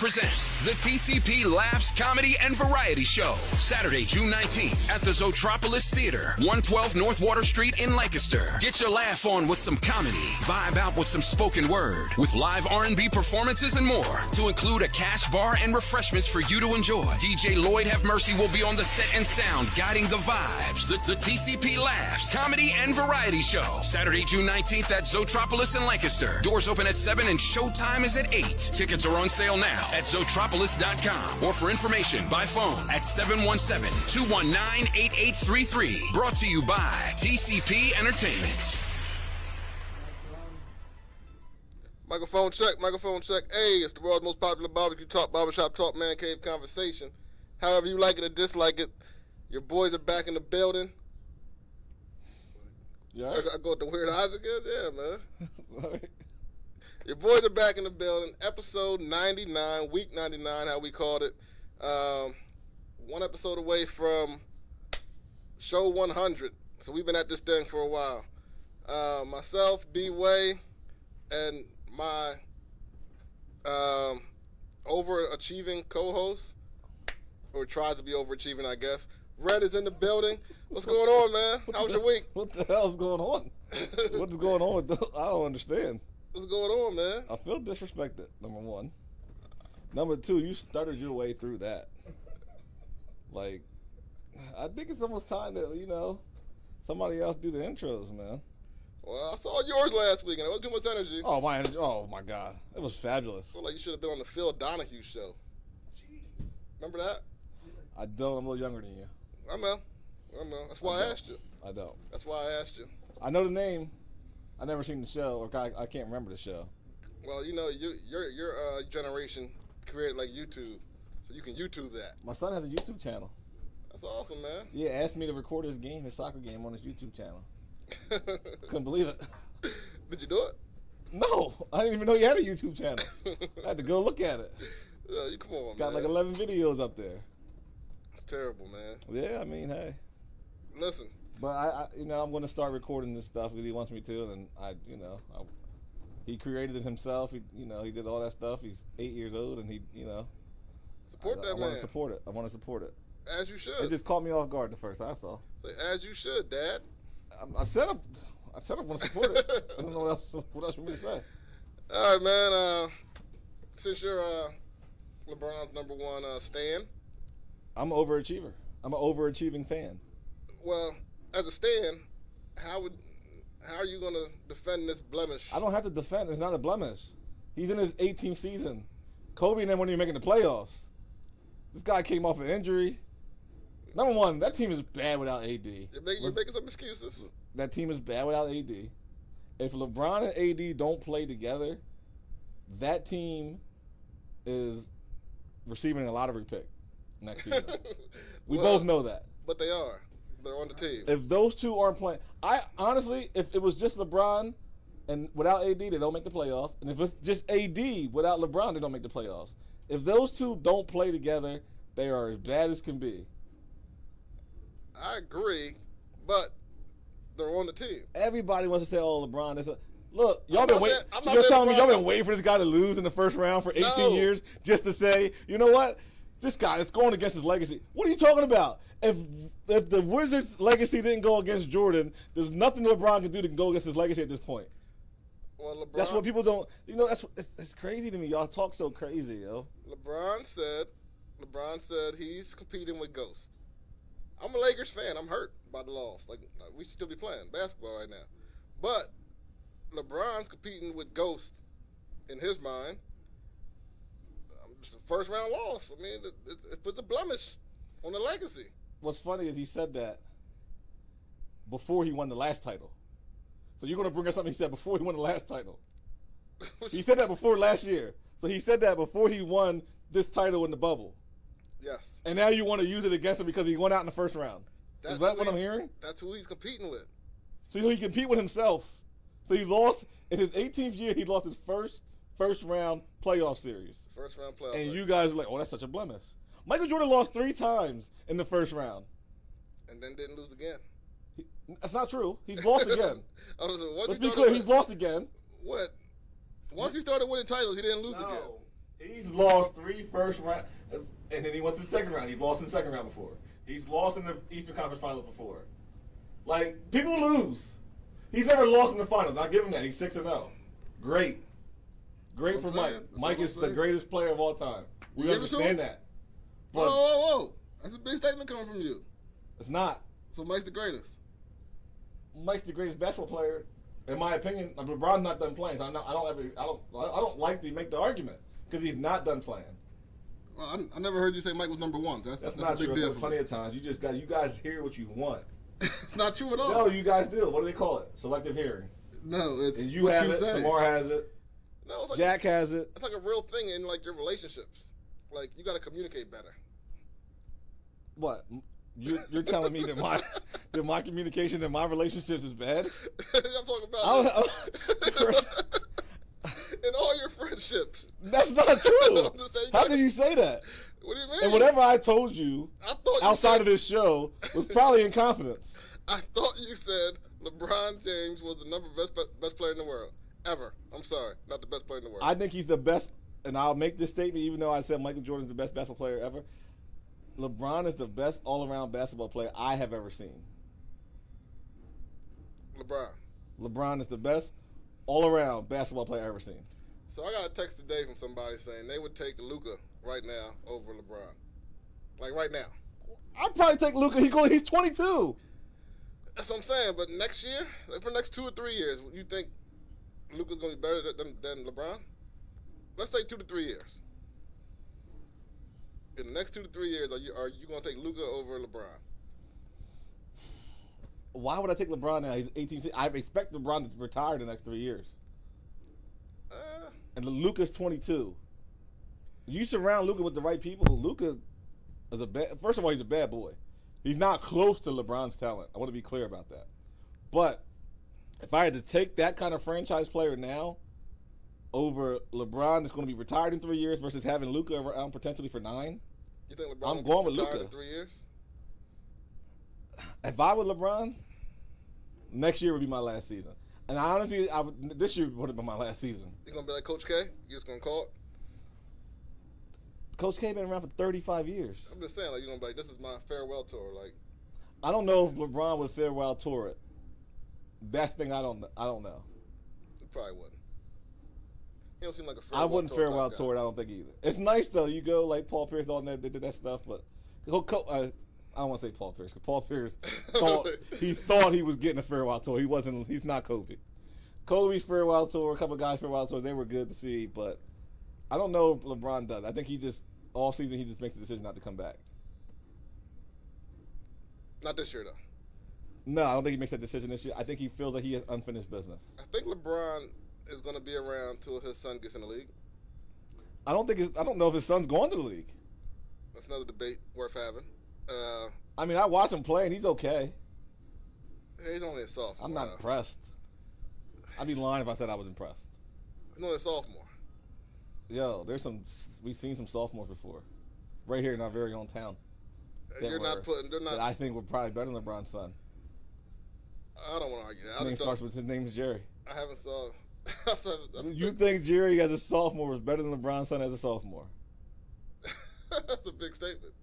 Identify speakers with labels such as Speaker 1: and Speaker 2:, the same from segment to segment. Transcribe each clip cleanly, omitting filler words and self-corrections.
Speaker 1: presents the TCP Laughs Comedy and Variety Show, Saturday, June 19th at the Zotropolis Theater, 112 North Water Street in Lancaster. Get your laugh on with some comedy, vibe out with some spoken word, with live R&B performances and more, to include a cash bar and refreshments for you to enjoy. DJ Lloyd Have Mercy will be on the set and sound, guiding the vibes. The TCP Laughs Comedy and Variety Show, Saturday, June 19th at Zotropolis in Lancaster. Doors open at 7 and showtime is at 8. Tickets are on sale now at Zotropolis.com or for information by phone at 717-219-8833. Brought to you by TCP Entertainment.
Speaker 2: Microphone check, microphone check. Hey, it's the world's most popular barbecue talk, barbershop talk, man cave conversation. However you like it or dislike it, your boys are back in the building.
Speaker 3: Yeah.
Speaker 2: I go with the weird eyes again? Yeah, man.
Speaker 3: Right.
Speaker 2: Your boys are back in the building. Episode 99, week 99, how we called it. One episode away from show 100. So we've been at this thing for a while. Myself, B-Way, and my overachieving co-host, or tries to be overachieving, I guess. Red is in the building. What's going on, man? How was your week?
Speaker 3: What the hell's going on? What's going on with the, I don't understand.
Speaker 2: What's going on, man?
Speaker 3: I feel disrespected, number one. Number two, you started your way through that. Like, I think it's almost time that, somebody else do the intros, man.
Speaker 2: Well, I saw yours last week, and it wasn't too much energy.
Speaker 3: Oh, my God. It was fabulous.
Speaker 2: I feel like you should have been on the Phil Donahue show. Jeez. Remember that?
Speaker 3: I don't. I'm a little younger than you.
Speaker 2: I know. That's why I asked you.
Speaker 3: I don't.
Speaker 2: That's why I asked you.
Speaker 3: I know the name. I never seen the show, or I can't remember the show.
Speaker 2: Well, your generation created like YouTube, so you can YouTube that.
Speaker 3: My son has a YouTube channel.
Speaker 2: That's awesome, man.
Speaker 3: Yeah, asked me to record his soccer game on his YouTube channel. Couldn't believe it.
Speaker 2: Did you do it?
Speaker 3: No, I didn't even know you had a YouTube channel. I had to go look at it.
Speaker 2: Yeah, come on,
Speaker 3: It's got
Speaker 2: man.
Speaker 3: like 11 videos up there.
Speaker 2: It's terrible, man.
Speaker 3: Yeah, I mean, hey.
Speaker 2: Listen.
Speaker 3: But I'm going to start recording this stuff because he wants me to, and he created it himself. He did all that stuff. He's 8 years old, and
Speaker 2: support that man.
Speaker 3: I want to support it.
Speaker 2: As you should.
Speaker 3: It just caught me off guard the first time. That's all.
Speaker 2: As you should, Dad.
Speaker 3: I said I want to support it. I don't know what else for me to say.
Speaker 2: All right, man. Since you're LeBron's number one stan,
Speaker 3: I'm an overachiever. I'm an overachieving fan.
Speaker 2: Well, as a stan, how are you going to defend this blemish?
Speaker 3: I don't have to defend. It's not a blemish. He's in his 18th season. Kobe and them weren't even making the playoffs. This guy came off an injury. Number one, that team is bad without AD.
Speaker 2: You're making some excuses.
Speaker 3: That team is bad without AD. If LeBron and AD don't play together, that team is receiving a lottery pick next season. We both know that.
Speaker 2: But they are. They're on the team.
Speaker 3: If those two aren't playing, I honestly, if it was just LeBron and without AD, they don't make the playoffs. And if it's just AD without LeBron, they don't make the playoffs. If those two don't play together, they are as bad as can be.
Speaker 2: I agree, but they're on the team.
Speaker 3: Everybody wants to say, "Oh, LeBron." Look, y'all
Speaker 2: You're
Speaker 3: telling me y'all been waiting for this guy to lose in the first round for 18 years just to say, you know what? This guy is going against his legacy. What are you talking about? If the Wizards' legacy didn't go against Jordan, there's nothing LeBron can do to go against his legacy at this point.
Speaker 2: Well, LeBron.
Speaker 3: That's what people don't. It's crazy to me. Y'all talk so crazy, yo.
Speaker 2: LeBron said he's competing with Ghost. I'm a Lakers fan. I'm hurt by the loss. Like we should still be playing basketball right now, but LeBron's competing with Ghost in his mind. It's a first round loss. I mean, it puts a blemish on the legacy.
Speaker 3: What's funny is he said that before he won the last title. So you're going to bring up something he said before he won the last title. He said that before last year. So he said that before he won this title in the bubble.
Speaker 2: Yes.
Speaker 3: And now you want to use it against him because he went out in the first round. Is that what I'm hearing?
Speaker 2: That's who he's competing with.
Speaker 3: So he compete with himself. So he lost, in his 18th year, he lost his first round playoff series.
Speaker 2: First round playoff.
Speaker 3: And you guys are like, oh, that's such a blemish. Michael Jordan lost 3 times in the first round.
Speaker 2: And then didn't lose again.
Speaker 3: That's not true. He's lost again.
Speaker 2: Let's
Speaker 3: be clear, he's lost again.
Speaker 2: What? Once he started winning titles, he didn't lose again.
Speaker 3: He's lost 3 first round, and then he went to the second round. He's lost in the second round before. He's lost in the Eastern Conference Finals before. Like, people lose. He's never lost in the finals. I give him that. He's 6-0. Great. Great for Mike. Mike is the greatest player of all time. We understand that.
Speaker 2: But whoa. That's a big statement coming from you.
Speaker 3: It's not.
Speaker 2: So Mike's the greatest.
Speaker 3: Mike's the greatest basketball player, in my opinion. LeBron's not done playing, so I don't like to make the argument because he's not done playing.
Speaker 2: Well, I never heard you say Mike was number 1. That's
Speaker 3: not
Speaker 2: a big
Speaker 3: true.
Speaker 2: deal.
Speaker 3: Plenty of times. You guys hear what you want.
Speaker 2: It's not true at all.
Speaker 3: No, you guys do. What do they call it? Selective hearing.
Speaker 2: No, it's
Speaker 3: and you have it. Samar has it.
Speaker 2: No, it's like
Speaker 3: Jack has it.
Speaker 2: It's like a real thing in like your relationships. Like you got to communicate better.
Speaker 3: What? You're telling me that my communication and my relationships is bad?
Speaker 2: I'm talking about in all your friendships.
Speaker 3: That's not true. How can you say that?
Speaker 2: What do you mean?
Speaker 3: And whatever I told you outside of this show was probably in confidence.
Speaker 2: I thought you said LeBron James was the best player in the world ever. I'm sorry, not the best player in the world.
Speaker 3: I think he's the best, and I'll make this statement even though I said Michael Jordan's the best basketball player ever. LeBron is the best all-around basketball player I have ever seen. LeBron is the best all-around basketball player I've ever seen.
Speaker 2: So I got a text today from somebody saying they would take Luka right now over LeBron. Like right now.
Speaker 3: I'd probably take Luka. He's 22.
Speaker 2: That's what I'm saying. But next year, like for the next 2 or 3 years, you think Luka's going to be better than LeBron? Let's say 2 to 3 years. In the next 2 to 3 years, are you going to take Luka over LeBron?
Speaker 3: Why would I take LeBron now? He's 18. I expect LeBron to retire in the next 3 years. And Luka's 22. You surround Luka with the right people. Luka is first of all, he's a bad boy. He's not close to LeBron's talent. I want to be clear about that. But if I had to take that kind of franchise player now over LeBron that's going to be retired in 3 years versus having Luka around potentially for 9,
Speaker 2: you think LeBron
Speaker 3: I'm going with
Speaker 2: retired
Speaker 3: Luka
Speaker 2: in 3 years?
Speaker 3: If I were LeBron, next year would be my last season. And I honestly, this year would have been my last season.
Speaker 2: You gonna be like Coach K? You just gonna call it?
Speaker 3: Coach K been around for 35 years.
Speaker 2: I'm just saying, like, you're gonna be like, this is my farewell tour. Like,
Speaker 3: I don't know if LeBron would farewell tour it. That's the thing I don't know.
Speaker 2: He probably wouldn't. He don't seem like a farewell
Speaker 3: I wouldn't
Speaker 2: tour
Speaker 3: farewell
Speaker 2: type
Speaker 3: tour it, I don't think either. It's nice though. You go like Paul Pierce, all that, they did that stuff, but I don't want to say Paul Pierce, because Paul Pierce thought he was getting a farewell tour. He wasn't. He's not Kobe. Kobe's farewell tour, a couple of guys' farewell tours, they were good to see, but I don't know if LeBron does. I think all season he just makes the decision not to come back.
Speaker 2: Not this year, though.
Speaker 3: No, I don't think he makes that decision this year. I think he feels like he has unfinished business.
Speaker 2: I think LeBron is going to be around until his son gets in the league.
Speaker 3: I don't know if his son's going to the league.
Speaker 2: That's another debate worth having.
Speaker 3: I mean, I watch him play, and he's okay.
Speaker 2: He's only a sophomore.
Speaker 3: I'm not impressed. I'd be lying if I said I was impressed.
Speaker 2: He's only a sophomore.
Speaker 3: Yo, we've seen some sophomores before, right here in our very own town.
Speaker 2: They're not.
Speaker 3: That I think were probably better than LeBron's son.
Speaker 2: I don't want to argue that.
Speaker 3: His name is Jerry.
Speaker 2: I haven't saw.
Speaker 3: You think Jerry as a sophomore was better than LeBron's son as a sophomore?
Speaker 2: That's a big statement.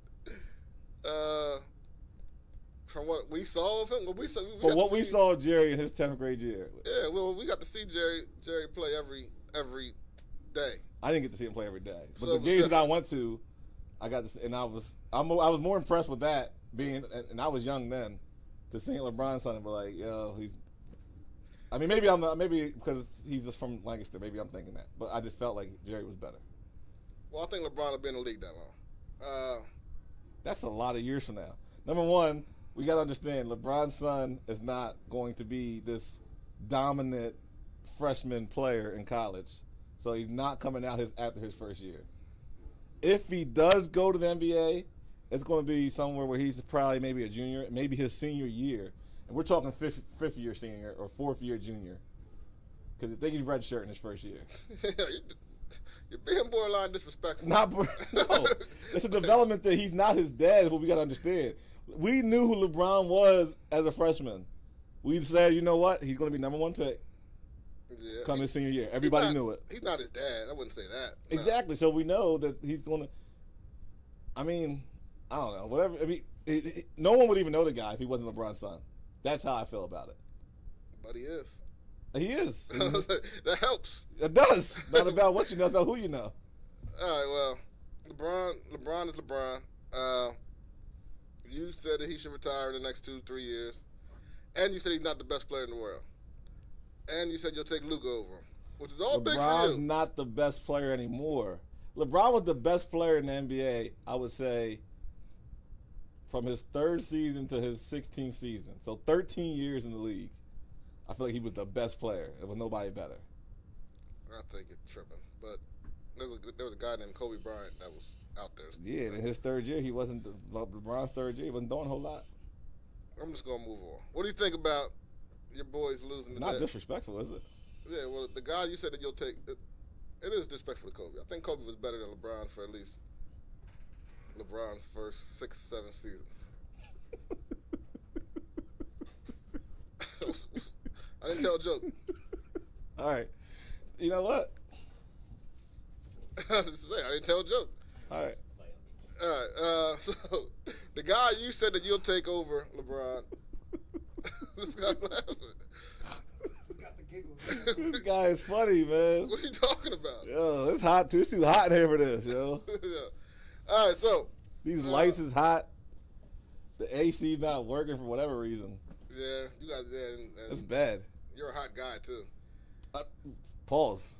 Speaker 2: From what we saw of him, we
Speaker 3: saw of Jerry in his 10th grade year.
Speaker 2: Yeah, well, we got to see Jerry play every day.
Speaker 3: I didn't get to see him play every day, but the games that I went to, I got to see, and I was more impressed with that and I was young then, to seeing LeBron's son and be like, yo, he's. I mean, maybe because he's just from Lancaster, maybe I'm thinking that, but I just felt like Jerry was better.
Speaker 2: Well, I think LeBron will be in the league that long.
Speaker 3: That's a lot of years from now. Number one, we got to understand LeBron's son is not going to be this dominant freshman player in college. So he's not coming out after his first year. If he does go to the NBA, it's going to be somewhere where he's probably maybe a junior, maybe his senior year. And we're talking fifth year senior or 4th year junior. Because I think he's redshirt in his first year.
Speaker 2: You're being borderline disrespectful.
Speaker 3: No. It's a development that he's not his dad is what we got to understand. We knew who LeBron was as a freshman. We said, you know what? He's going to be number 1 pick.
Speaker 2: Yeah.
Speaker 3: come his senior year. Everybody knew it.
Speaker 2: He's not his dad. I wouldn't say that. No.
Speaker 3: Exactly. So we know that he's going to. I mean, I don't know. Whatever. I mean, no one would even know the guy if he wasn't LeBron's son. That's how I feel about it.
Speaker 2: But he is.
Speaker 3: He is.
Speaker 2: That helps.
Speaker 3: It does. Not about what you know, about who you know.
Speaker 2: All right. Well, LeBron is LeBron. You said that he should retire in the next 2-3 years, and you said he's not the best player in the world, and you said you'll take Luka over him, which is all big for you.
Speaker 3: LeBron's not the best player anymore. LeBron was the best player in the NBA, I would say, from his 3rd season to his 16th season. So 13 years in the league. I feel like he was the best player. There was nobody better.
Speaker 2: I think it's tripping, but there was a guy named Kobe Bryant that was out there.
Speaker 3: Yeah, in his 3rd year, he wasn't LeBron's 3rd year. He wasn't doing a whole lot.
Speaker 2: I'm just gonna move on. What do you think about your boys losing today?
Speaker 3: Not disrespectful, is it?
Speaker 2: Yeah, well, the guy you said that you'll take, it is disrespectful to Kobe. I think Kobe was better than LeBron for at least LeBron's first 6-7 seasons. I didn't tell a joke.
Speaker 3: All right. You know what?
Speaker 2: I was just saying, I didn't tell a joke.
Speaker 3: All right.
Speaker 2: All right. So the guy you said that you'll take over LeBron. This guy laughing.
Speaker 3: This guy is funny, man.
Speaker 2: What are you talking about?
Speaker 3: Yo, it's hot too. It's too hot in here for this, yo.
Speaker 2: Yeah. All right, so
Speaker 3: these lights is hot. The AC not working for whatever reason.
Speaker 2: Yeah, you guys. Yeah, and
Speaker 3: It's bad.
Speaker 2: You're a hot guy too.
Speaker 3: Pause.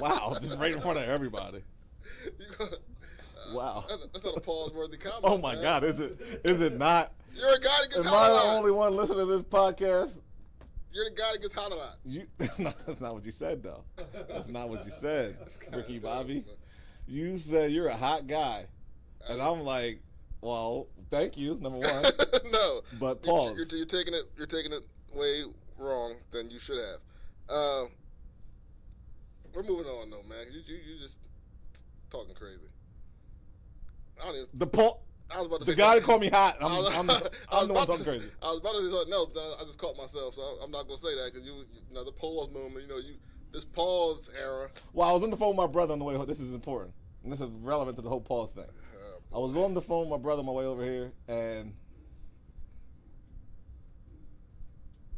Speaker 3: Wow, just right in front of everybody. Wow.
Speaker 2: That's not a pause-worthy comment.
Speaker 3: Oh my
Speaker 2: man.
Speaker 3: God, is it not?
Speaker 2: You're a guy that gets
Speaker 3: Am
Speaker 2: hot
Speaker 3: I
Speaker 2: a
Speaker 3: the
Speaker 2: lot.
Speaker 3: only one listening to this podcast?
Speaker 2: You're the guy that gets hot a lot.
Speaker 3: That's not what you said, though. That's not what you said, Ricky Bobby.
Speaker 2: Man.
Speaker 3: You said you're a hot guy. And I'm like, well, thank you, number one.
Speaker 2: No.
Speaker 3: But pause.
Speaker 2: You're taking it way wrong than you should have. We're moving on though, man. You just talking crazy. I don't even. I was about to
Speaker 3: the
Speaker 2: say
Speaker 3: guy that
Speaker 2: something.
Speaker 3: called me hot. I'm
Speaker 2: I was
Speaker 3: the one
Speaker 2: about
Speaker 3: talking
Speaker 2: to-
Speaker 3: crazy.
Speaker 2: I was about to say something else, but I just caught myself, so I'm not gonna say that because you know the pause movement. This pause era.
Speaker 3: Well, I was on the phone with my brother on the way home. This is important. And this is relevant to the whole pause thing. I was on the phone with my brother on my way over here, and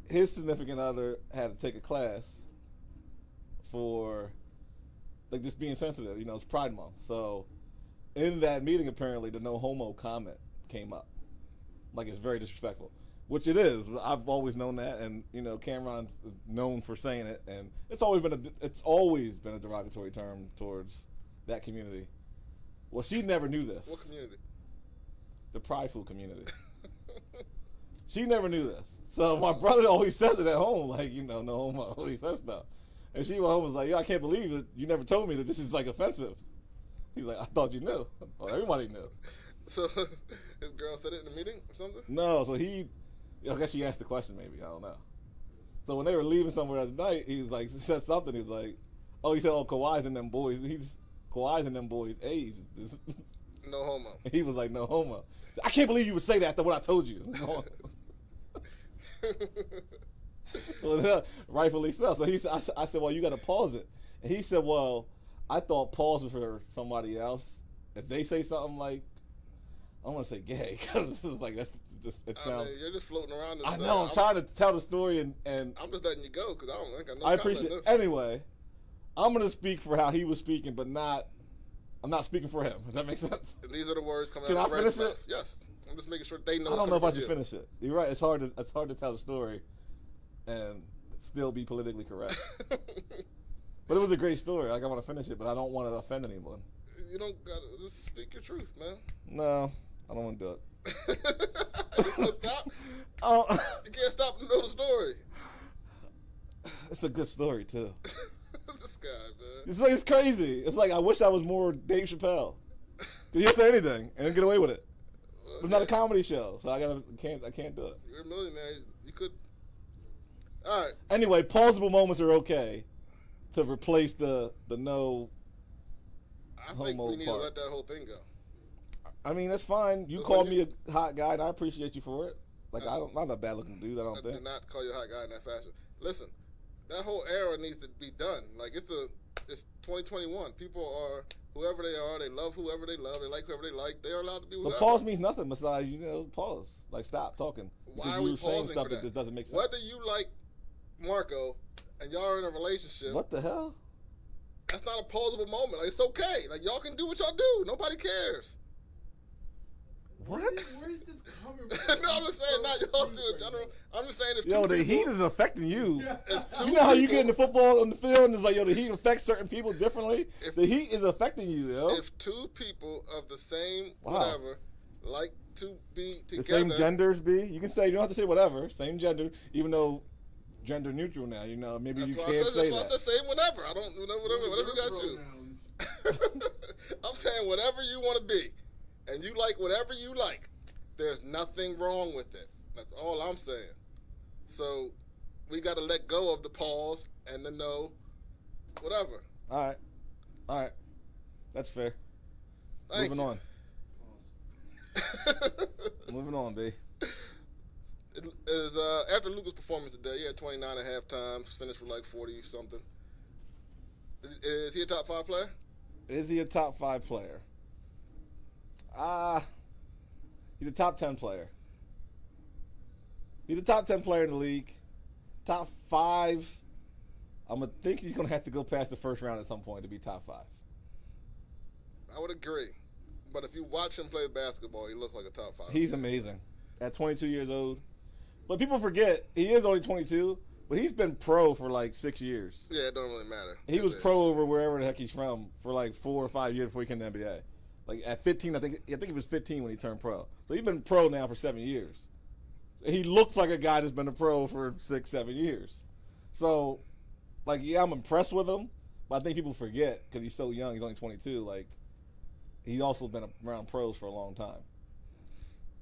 Speaker 3: his significant other had to take a class for, like, just being sensitive. It's Pride Month. So in that meeting, apparently, the no homo comment came up. Like, it's very disrespectful, which it is. I've always known that, and, Cameron's known for saying it, and it's always been a derogatory term towards that community. Well, she never knew this.
Speaker 2: What community?
Speaker 3: The prideful community. She never knew this. So my brother always says it at home, like, no homo. He says stuff. And she went home and was like, I can't believe it. You never told me that this is, like, offensive. He's like, I thought you knew. Well, everybody knew.
Speaker 2: So his girl said it in the meeting or something?
Speaker 3: No, so I guess she asked the question maybe. I don't know. So when they were leaving somewhere the other night, he was like, said something. He was like, Kawhi's and them boys. Kawhi's and them boys, A's.
Speaker 2: No homo.
Speaker 3: He was like, no homo. I can't believe you would say that after what I told you. Well, rightfully so. So I said, well, you got to pause it. And he said, well, I thought pause was for somebody else. If they say something like, I don't want to say gay, because it's like, it sounds.
Speaker 2: You're just floating around.
Speaker 3: I know, I'm trying to tell the story, and
Speaker 2: I'm just letting you go, because I don't think I know.
Speaker 3: I appreciate it. Anyway, I'm going to speak for how he was speaking, but I'm not speaking for him. Does that make sense?
Speaker 2: And these are the words coming
Speaker 3: Can
Speaker 2: out
Speaker 3: I
Speaker 2: of Red's
Speaker 3: finish
Speaker 2: mouth.
Speaker 3: it?
Speaker 2: Yes. I'm just making sure they know.
Speaker 3: I don't know if I should
Speaker 2: you.
Speaker 3: finish it. You're right. It's hard to tell the story and still be politically correct. But it was a great story. Like, I want to finish it, but I don't want to offend anyone.
Speaker 2: You don't got to just speak your truth, man.
Speaker 3: No, I don't want to do it.
Speaker 2: You want to stop? You can't stop to know the story.
Speaker 3: It's a good story, too.
Speaker 2: This guy, man.
Speaker 3: It's crazy. It's like I wish I was more Dave Chappelle. He didn't say anything and get away with it. It's not a comedy show, so I can't do it.
Speaker 2: You're a millionaire. You could. All right.
Speaker 3: Anyway, pausable moments are okay to replace the no
Speaker 2: I think
Speaker 3: homo
Speaker 2: we need
Speaker 3: part.
Speaker 2: to let that whole thing go.
Speaker 3: I mean, that's fine. You
Speaker 2: But
Speaker 3: called
Speaker 2: when
Speaker 3: me a hot guy, and I appreciate you for it. Like, I'm not a bad looking dude, I don't
Speaker 2: I
Speaker 3: think.
Speaker 2: did not call you a hot guy in that fashion. listen, that whole era needs to be done. Like it's 2021. People are whoever they are. They love whoever they love. They like whoever they like. They are allowed to be whoever.
Speaker 3: But pause means nothing besides pause. Like stop talking.
Speaker 2: Why are we pausing
Speaker 3: stuff
Speaker 2: for that?
Speaker 3: That doesn't make sense.
Speaker 2: Whether you like Marco and y'all are in a relationship.
Speaker 3: What the hell?
Speaker 2: That's not a pausable moment. Like, it's okay. Like, y'all can do what y'all do. Nobody cares.
Speaker 3: What?
Speaker 4: Where's this coming from?
Speaker 2: No, I'm just saying, not y'all two in general. I'm just saying if two
Speaker 3: the
Speaker 2: people,
Speaker 3: heat is affecting you.
Speaker 2: if two
Speaker 3: You know how you
Speaker 2: people-
Speaker 3: get in the football on the field and it's like, the heat affects certain people differently? The heat is affecting you, yo.
Speaker 2: If two people of the same whatever like to be
Speaker 3: The
Speaker 2: together.
Speaker 3: same genders be? You can say, you don't have to say whatever, same gender, even though gender neutral now, maybe
Speaker 2: That's
Speaker 3: you
Speaker 2: why
Speaker 3: can't
Speaker 2: I said,
Speaker 3: say
Speaker 2: that's why I
Speaker 3: that.
Speaker 2: said same whatever. I don't, whatever you got to choose. I'm saying whatever you want to be. And you like whatever you like. There's nothing wrong with it. That's all I'm saying. So we got to let go of the pause and the no, whatever.
Speaker 3: All right. That's fair.
Speaker 2: Thank
Speaker 3: Moving
Speaker 2: you.
Speaker 3: on. Moving on, B.
Speaker 2: It is after Luka's performance today, he had 29 at halftime, finished with like 40-something. Is he a top 5 player?
Speaker 3: Is he a top 5 player? He's a top 10 player. He's a top 10 player in the league. Top 5. I'm going to think he's going to have to go past the first round at some point to be top 5.
Speaker 2: I would agree. But if you watch him play basketball, he looks like a top 5.
Speaker 3: He's amazing. At 22 years old. But people forget, he is only 22, but he's been pro for like 6 years.
Speaker 2: Yeah, it don't really matter.
Speaker 3: He was pro over wherever the heck he's from for like 4 or 5 years before he came to the NBA. Like at 15, I think he was 15 when he turned pro. So he's been pro now for 7 years. He looks like a guy that's been a pro for 6, 7 years. So, like, yeah, I'm impressed with him, but I think people forget because he's so young. He's only 22. Like, he's also been around pros for a long time.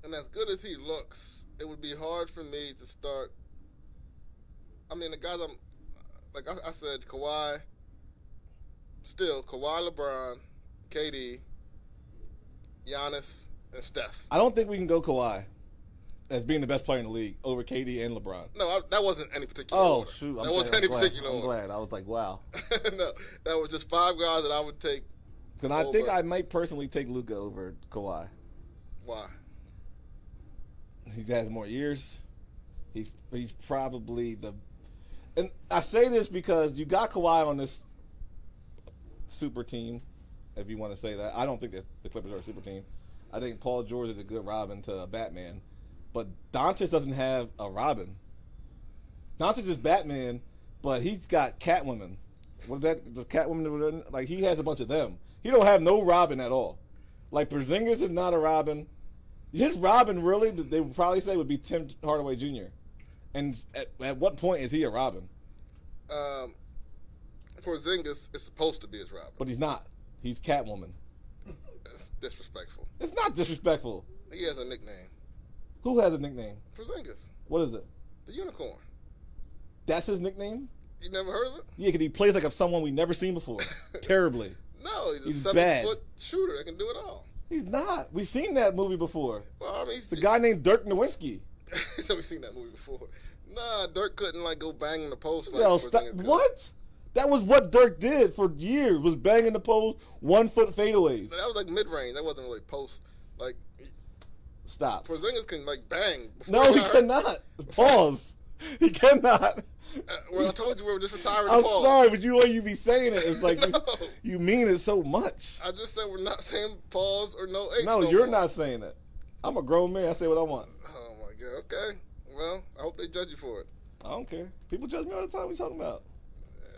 Speaker 2: And as good as he looks, it would be hard for me to start. I mean, the guys like I said, Kawhi, LeBron, KD, Giannis, and Steph.
Speaker 3: I don't think we can go Kawhi as being the best player in the league over KD and LeBron.
Speaker 2: No, that wasn't any particular order.
Speaker 3: Shoot.
Speaker 2: That wasn't any particular
Speaker 3: I'm
Speaker 2: order.
Speaker 3: glad. I was like, wow.
Speaker 2: No, that was just 5 guys that I would take.
Speaker 3: Because I think I might personally take Luka over Kawhi.
Speaker 2: Why?
Speaker 3: He has more years. He's probably and I say this because you got Kawhi on this super team, if you want to say that. I don't think that the Clippers are a super team. I think Paul George is a good Robin to a Batman. But Doncic doesn't have a Robin. Doncic is Batman, but he's got Catwoman. What is that? The Catwoman, like he has a bunch of them. He don't have no Robin at all. Like Porzingis is not a Robin. His Robin, really, they would probably say would be Tim Hardaway Jr. And at what point is he a Robin?
Speaker 2: Porzingis is supposed to be his Robin.
Speaker 3: But he's not. He's Catwoman.
Speaker 2: That's disrespectful.
Speaker 3: It's not disrespectful.
Speaker 2: He has a nickname.
Speaker 3: Who has a nickname?
Speaker 2: Porzingis.
Speaker 3: What is it?
Speaker 2: The Unicorn.
Speaker 3: That's his nickname?
Speaker 2: You never heard of it?
Speaker 3: Yeah, because he plays like someone we've never seen before. Terribly.
Speaker 2: No, he's a
Speaker 3: bad.
Speaker 2: 7-foot shooter that can do it all.
Speaker 3: He's not. We've seen that movie before.
Speaker 2: Well, I mean,
Speaker 3: The guy named Dirk Nowitzki.
Speaker 2: so we've seen that movie before. Nah, Dirk couldn't go bang in the post. Like
Speaker 3: Yo, stop.
Speaker 2: Porzingis could.
Speaker 3: What? That was what Dirk did for years. Was banging the post, 1 foot fadeaways.
Speaker 2: That was like mid range. That wasn't really post. Like
Speaker 3: Stop.
Speaker 2: Porzingis can bang.
Speaker 3: No, he cannot. Pause. He cannot.
Speaker 2: Well, I told you we were just retiring.
Speaker 3: I'm
Speaker 2: the pause.
Speaker 3: sorry, but you be saying it. It's like
Speaker 2: No.
Speaker 3: you mean it so much.
Speaker 2: I just said we're not saying pause or no H.
Speaker 3: No,
Speaker 2: no
Speaker 3: you're
Speaker 2: more.
Speaker 3: not saying it. I'm a grown man. I say what I want.
Speaker 2: Oh my god. Okay. Well, I hope they judge you for it.
Speaker 3: I don't care. People judge me all the time. What you talking about?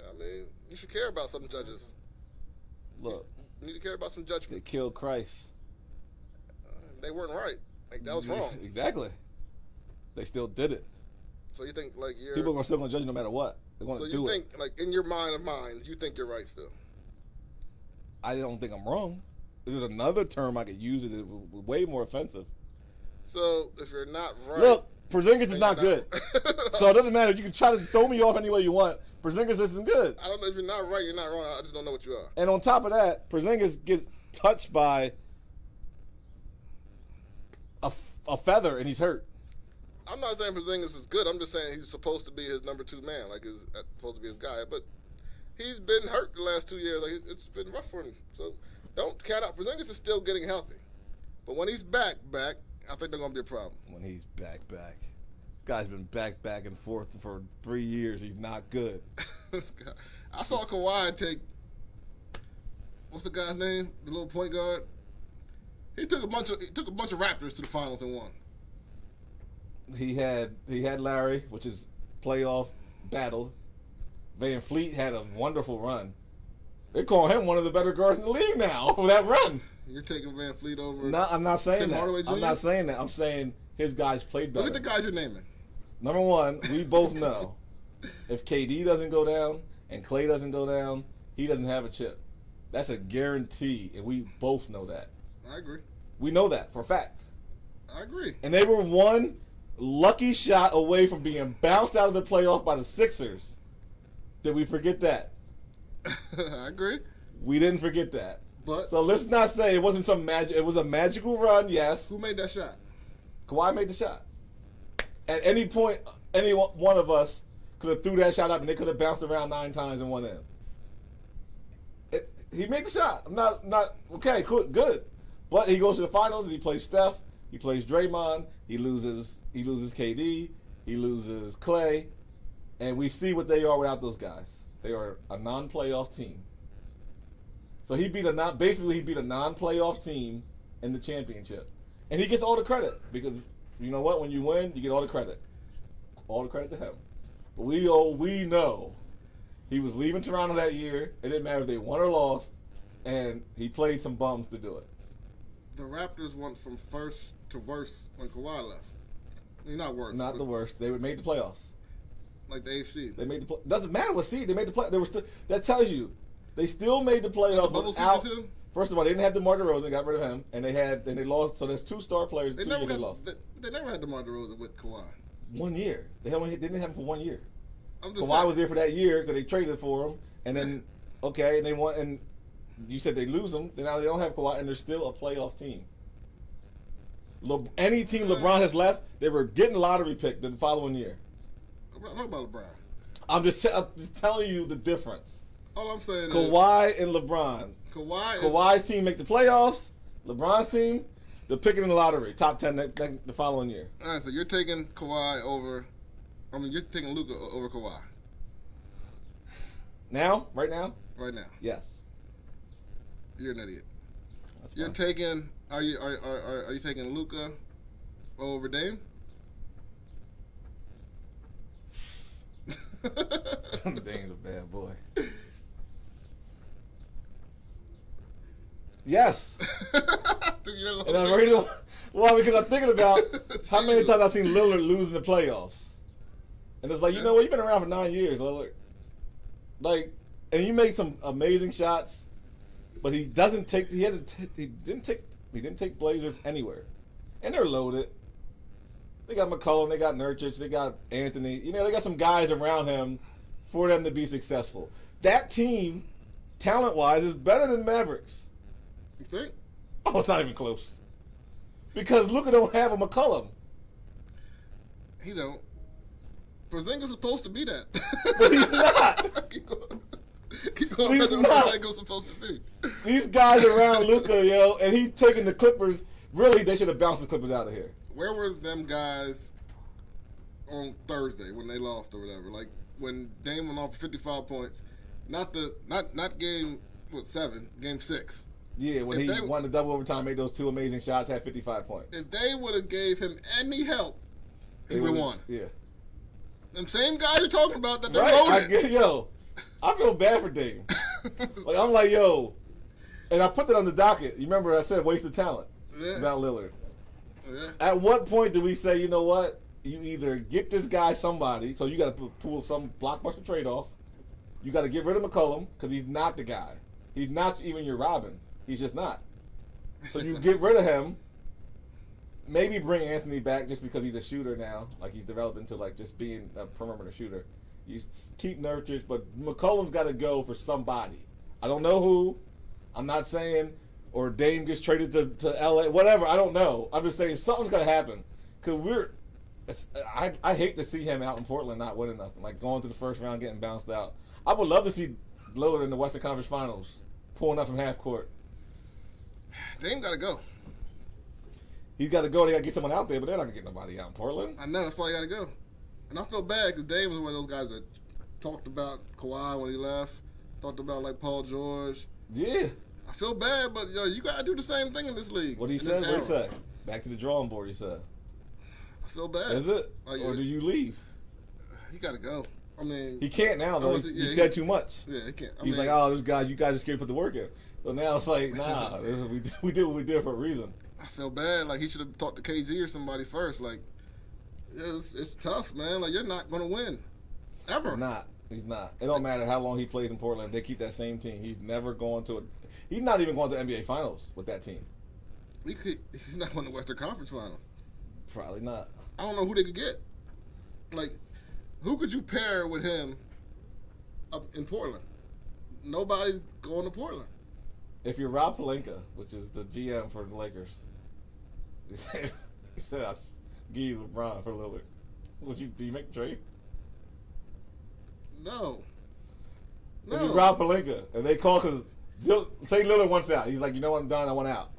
Speaker 2: I mean, you should care about some judges.
Speaker 3: Look,
Speaker 2: You need to care about some
Speaker 3: they
Speaker 2: judgment.
Speaker 3: killed Christ.
Speaker 2: They weren't right. Like that was wrong.
Speaker 3: Exactly. They still did it.
Speaker 2: So you think you're
Speaker 3: People are still going to judge you no matter what. They're going
Speaker 2: So
Speaker 3: to
Speaker 2: you
Speaker 3: do
Speaker 2: think
Speaker 3: it.
Speaker 2: in your mind of minds, you think you're right still?
Speaker 3: I don't think I'm wrong. There's another term I could use that is way more offensive.
Speaker 2: So if you're not right,
Speaker 3: Look, Porzingis is
Speaker 2: then
Speaker 3: not
Speaker 2: you're
Speaker 3: good. So it doesn't matter. You can try to throw me off any way you want. Porzingis isn't good.
Speaker 2: I don't know if you're not right, you're not wrong. I just don't know what you are.
Speaker 3: And on top of that, Porzingis gets touched by a feather and he's hurt.
Speaker 2: I'm not saying Porzingis is good. I'm just saying he's supposed to be his number 2 man, like he's supposed to be his guy. But he's been hurt the last 2 years. Like it's been rough for him. So don't count out. Porzingis is still getting healthy, but when he's back, I think they're gonna be a problem.
Speaker 3: When he's back. This guy's been back and forth for 3 years. He's not good.
Speaker 2: I saw Kawhi take. What's the guy's name? The little point guard. He took a bunch of Raptors to the finals and won.
Speaker 3: He had Larry, which is playoff battle. Van Fleet had a wonderful run. They call him one of the better guards in the league now for that run.
Speaker 2: You're taking Van Fleet over.
Speaker 3: No, I'm not saying
Speaker 2: Tim
Speaker 3: that.
Speaker 2: Hardaway Jr.?
Speaker 3: I'm not saying that. I'm saying his guys played better.
Speaker 2: Look at the guys you're naming.
Speaker 3: Number one, we both know if KD doesn't go down and Klay doesn't go down, he doesn't have a chip. That's a guarantee, and we both know that.
Speaker 2: I agree.
Speaker 3: We know that for a fact.
Speaker 2: I agree.
Speaker 3: And they were one lucky shot away from being bounced out of the playoff by the Sixers. Did we forget that?
Speaker 2: I agree.
Speaker 3: We didn't forget that.
Speaker 2: But
Speaker 3: so let's not say it wasn't some magic. It was a magical run, yes.
Speaker 2: Who made that shot?
Speaker 3: Kawhi made the shot. At any point, any one of us could have threw that shot up and they could have bounced around 9 times and won in. He made the shot. I'm not okay, cool, good. But he goes to the finals and he plays Steph, he plays Draymond, he loses KD, he loses Klay, and we see what they are without those guys. They are a non-playoff team. So he beat a non-playoff team in the championship. And he gets all the credit because you know what? When you win, you get all the credit. All the credit to him. But we know he was leaving Toronto that year. It didn't matter if they won or lost, and he played some bums to do it.
Speaker 2: The Raptors went from first to worst when Kawhi left. I mean, not worst.
Speaker 3: Not the worst. They made the playoffs.
Speaker 2: Like the AFC.
Speaker 3: They made the doesn't matter what seed they made the play. They were that tells you they still made the playoffs without. First of all, they didn't have DeMar DeRozan. They got rid of him, and they lost. So there's 2 star players.
Speaker 2: They never had DeMar DeRozan with Kawhi.
Speaker 3: 1 year. They didn't have him for 1 year.
Speaker 2: Kawhi
Speaker 3: was there for that year because they traded for him, and then and they won. And you said they lose him. Then now they don't have Kawhi, and they're still a playoff team. Any team LeBron has left, they were getting lottery picked the following year.
Speaker 2: I'm not talking about LeBron.
Speaker 3: I'm just telling you the difference.
Speaker 2: All I'm saying
Speaker 3: Kawhi and LeBron. Kawhi's team make the playoffs. LeBron's team, they're picking in the lottery, top 10 the following year.
Speaker 2: All right, so you're taking Kawhi over. You're taking Luka over Kawhi.
Speaker 3: Now, right now.
Speaker 2: Right now.
Speaker 3: Yes.
Speaker 2: You're an idiot.
Speaker 3: That's
Speaker 2: you're
Speaker 3: fine.
Speaker 2: taking. Are you taking Luka over Dame?
Speaker 3: Dame's a bad boy. Yes. And I'm ready to, because I'm thinking about how many times I've seen Lillard lose in the playoffs. And it's like, you know what, you've been around for 9 years, Lillard. Like, and you make some amazing shots, but he didn't take Blazers anywhere. And they're loaded. They got McCollum, they got Nurkic, they got Anthony. You know, they got some guys around him for them to be successful. That team, talent-wise, is better than Mavericks.
Speaker 2: You think?
Speaker 3: Oh, it's not even close. Because Luka don't have a McCollum.
Speaker 2: He don't. Porzingis is supposed to be that.
Speaker 3: But he's not.
Speaker 2: Keep going.
Speaker 3: He's not.
Speaker 2: Porzingis supposed to be.
Speaker 3: These guys around Luka, and he's taking the Clippers. Really, they should have bounced the Clippers out of here.
Speaker 2: Where were them guys on Thursday when they lost or whatever? Like when Dame went off for 55 points. Not game 7, game 6.
Speaker 3: Yeah, when he won the double overtime, made those 2 amazing shots, had 55 points.
Speaker 2: If they would have gave him any help, he would have won.
Speaker 3: Yeah.
Speaker 2: Them same guys you're talking about that they're
Speaker 3: right.
Speaker 2: loaded.
Speaker 3: I feel bad for Dame. Like I'm like, and I put that on the docket. You remember I said waste of talent about Lillard.
Speaker 2: Yeah.
Speaker 3: At what point do we say, you know what? You either get this guy somebody, so you got to pull some blockbuster trade off. You got to get rid of McCollum because he's not the guy. He's not even your Robin. He's just not. So you get rid of him. Maybe bring Anthony back just because he's a shooter now. Like he's developed into like just being a perimeter shooter. You keep Nurkic, but McCollum's got to go for somebody. I don't know who. I'm not saying, or Dame gets traded to LA, whatever. I don't know. I'm just saying something's got to happen because I hate to see him out in Portland not winning nothing. Like going to the first round, getting bounced out. I would love to see Lillard in the Western Conference Finals, pulling up from half court.
Speaker 2: Dame got to go.
Speaker 3: He's got to go. They got to get someone out there, but they're not going to get nobody out in Portland.
Speaker 2: I know, that's why he got to go. And I feel bad because Dame was one of those guys that talked about Kawhi when he left, talked about like Paul George.
Speaker 3: Yeah.
Speaker 2: I feel bad, but you got to do the same thing in this league.
Speaker 3: What he said? What he said? Back to the drawing board, he said.
Speaker 2: I feel bad.
Speaker 3: Is it?
Speaker 2: Like,
Speaker 3: or do you leave?
Speaker 2: He got to go. I mean,
Speaker 3: he can't now though. He said too much.
Speaker 2: Yeah, he can't.
Speaker 3: He's like, oh, this guy, you guys are scared to put the work in. So now it's like, nah, we did what we did for a reason.
Speaker 2: I feel bad. Like he should have talked to KG or somebody first. Like, it's tough, man. Like you're not gonna win, ever.
Speaker 3: He's not. It don't matter how long he plays in Portland. If they keep that same team, he's never going to. He's not even going to the NBA Finals with that team.
Speaker 2: He's not going to the Western Conference Finals.
Speaker 3: Probably not.
Speaker 2: I don't know who they could get. Like, who could you pair with him up in Portland? Nobody's going to Portland.
Speaker 3: If you're Rob Pelinka, which is the GM for the Lakers, he said, I'll give you LeBron for Lillard. Do you make the trade?
Speaker 2: No.
Speaker 3: If you're Rob Pelinka, and they call because say Lillard wants out. He's like, you know what, I'm done. I want out.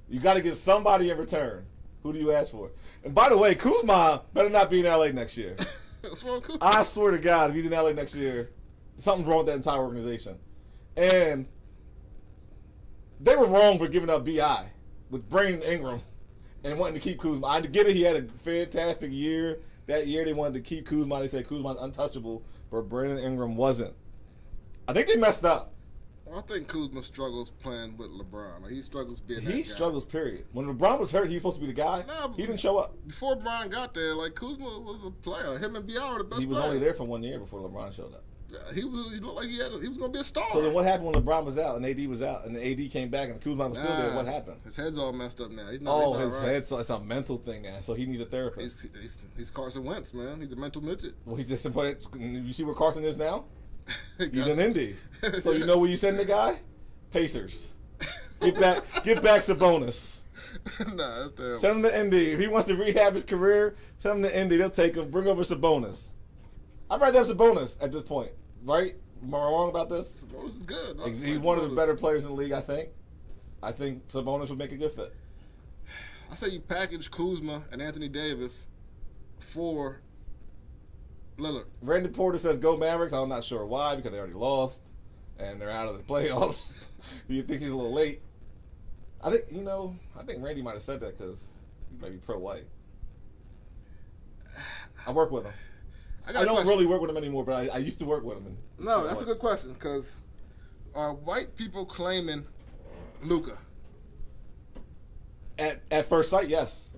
Speaker 3: You got to get somebody in return. Who do you ask for? And by the way, Kuzma better not be in LA next year.
Speaker 2: What's wrong with Kuzma?
Speaker 3: I swear to God, if he's in LA next year, something's wrong with that entire organization. And they were wrong for giving up BI with Brandon Ingram and wanting to keep Kuzma. I get it. He had a fantastic year. That year they wanted to keep Kuzma. They said Kuzma's untouchable, but Brandon Ingram wasn't. I think they messed up.
Speaker 2: I think Kuzma struggles playing with LeBron. Like, he struggles being that guy.
Speaker 3: He struggles, period. When LeBron was hurt, he was supposed to be the guy. He didn't show up.
Speaker 2: Before LeBron got there, like, Kuzma was a player. Him and B.R. were the best players.
Speaker 3: He was only there for 1 year before LeBron showed up.
Speaker 2: Yeah, he looked like he was going to be a star.
Speaker 3: So then what happened when LeBron was out and AD was out and the AD came back and Kuzma was still there? What happened?
Speaker 2: His head's all messed up now. He's
Speaker 3: his
Speaker 2: right.
Speaker 3: head's it's a mental thing now. So he needs a therapist.
Speaker 2: He's Carson Wentz, man. He's a mental midget.
Speaker 3: Well, he's just you see where Carson is now? He's an Indy. So you know where you send the guy? Pacers. Get back Sabonis.
Speaker 2: Nah, that's terrible.
Speaker 3: Send him to Indy. If he wants to rehab his career, send him to Indy. They'll take him. Bring over Sabonis. I'd rather have Sabonis at this point, right? Am I wrong about this?
Speaker 2: Sabonis is good.
Speaker 3: He's one of the better players in the league, I think. I think Sabonis would make a good fit.
Speaker 2: I say you package Kuzma and Anthony Davis for Lillard.
Speaker 3: Randy Porter says go Mavericks. I'm not sure why, because they already lost and they're out of the playoffs. He thinks he's a little late. I think Randy might have said that because he might be pro-white. I work with him. I don't really work with him anymore, but I used to work with him.
Speaker 2: No, that's a good question, because are white people claiming Luka?
Speaker 3: At first sight, yes.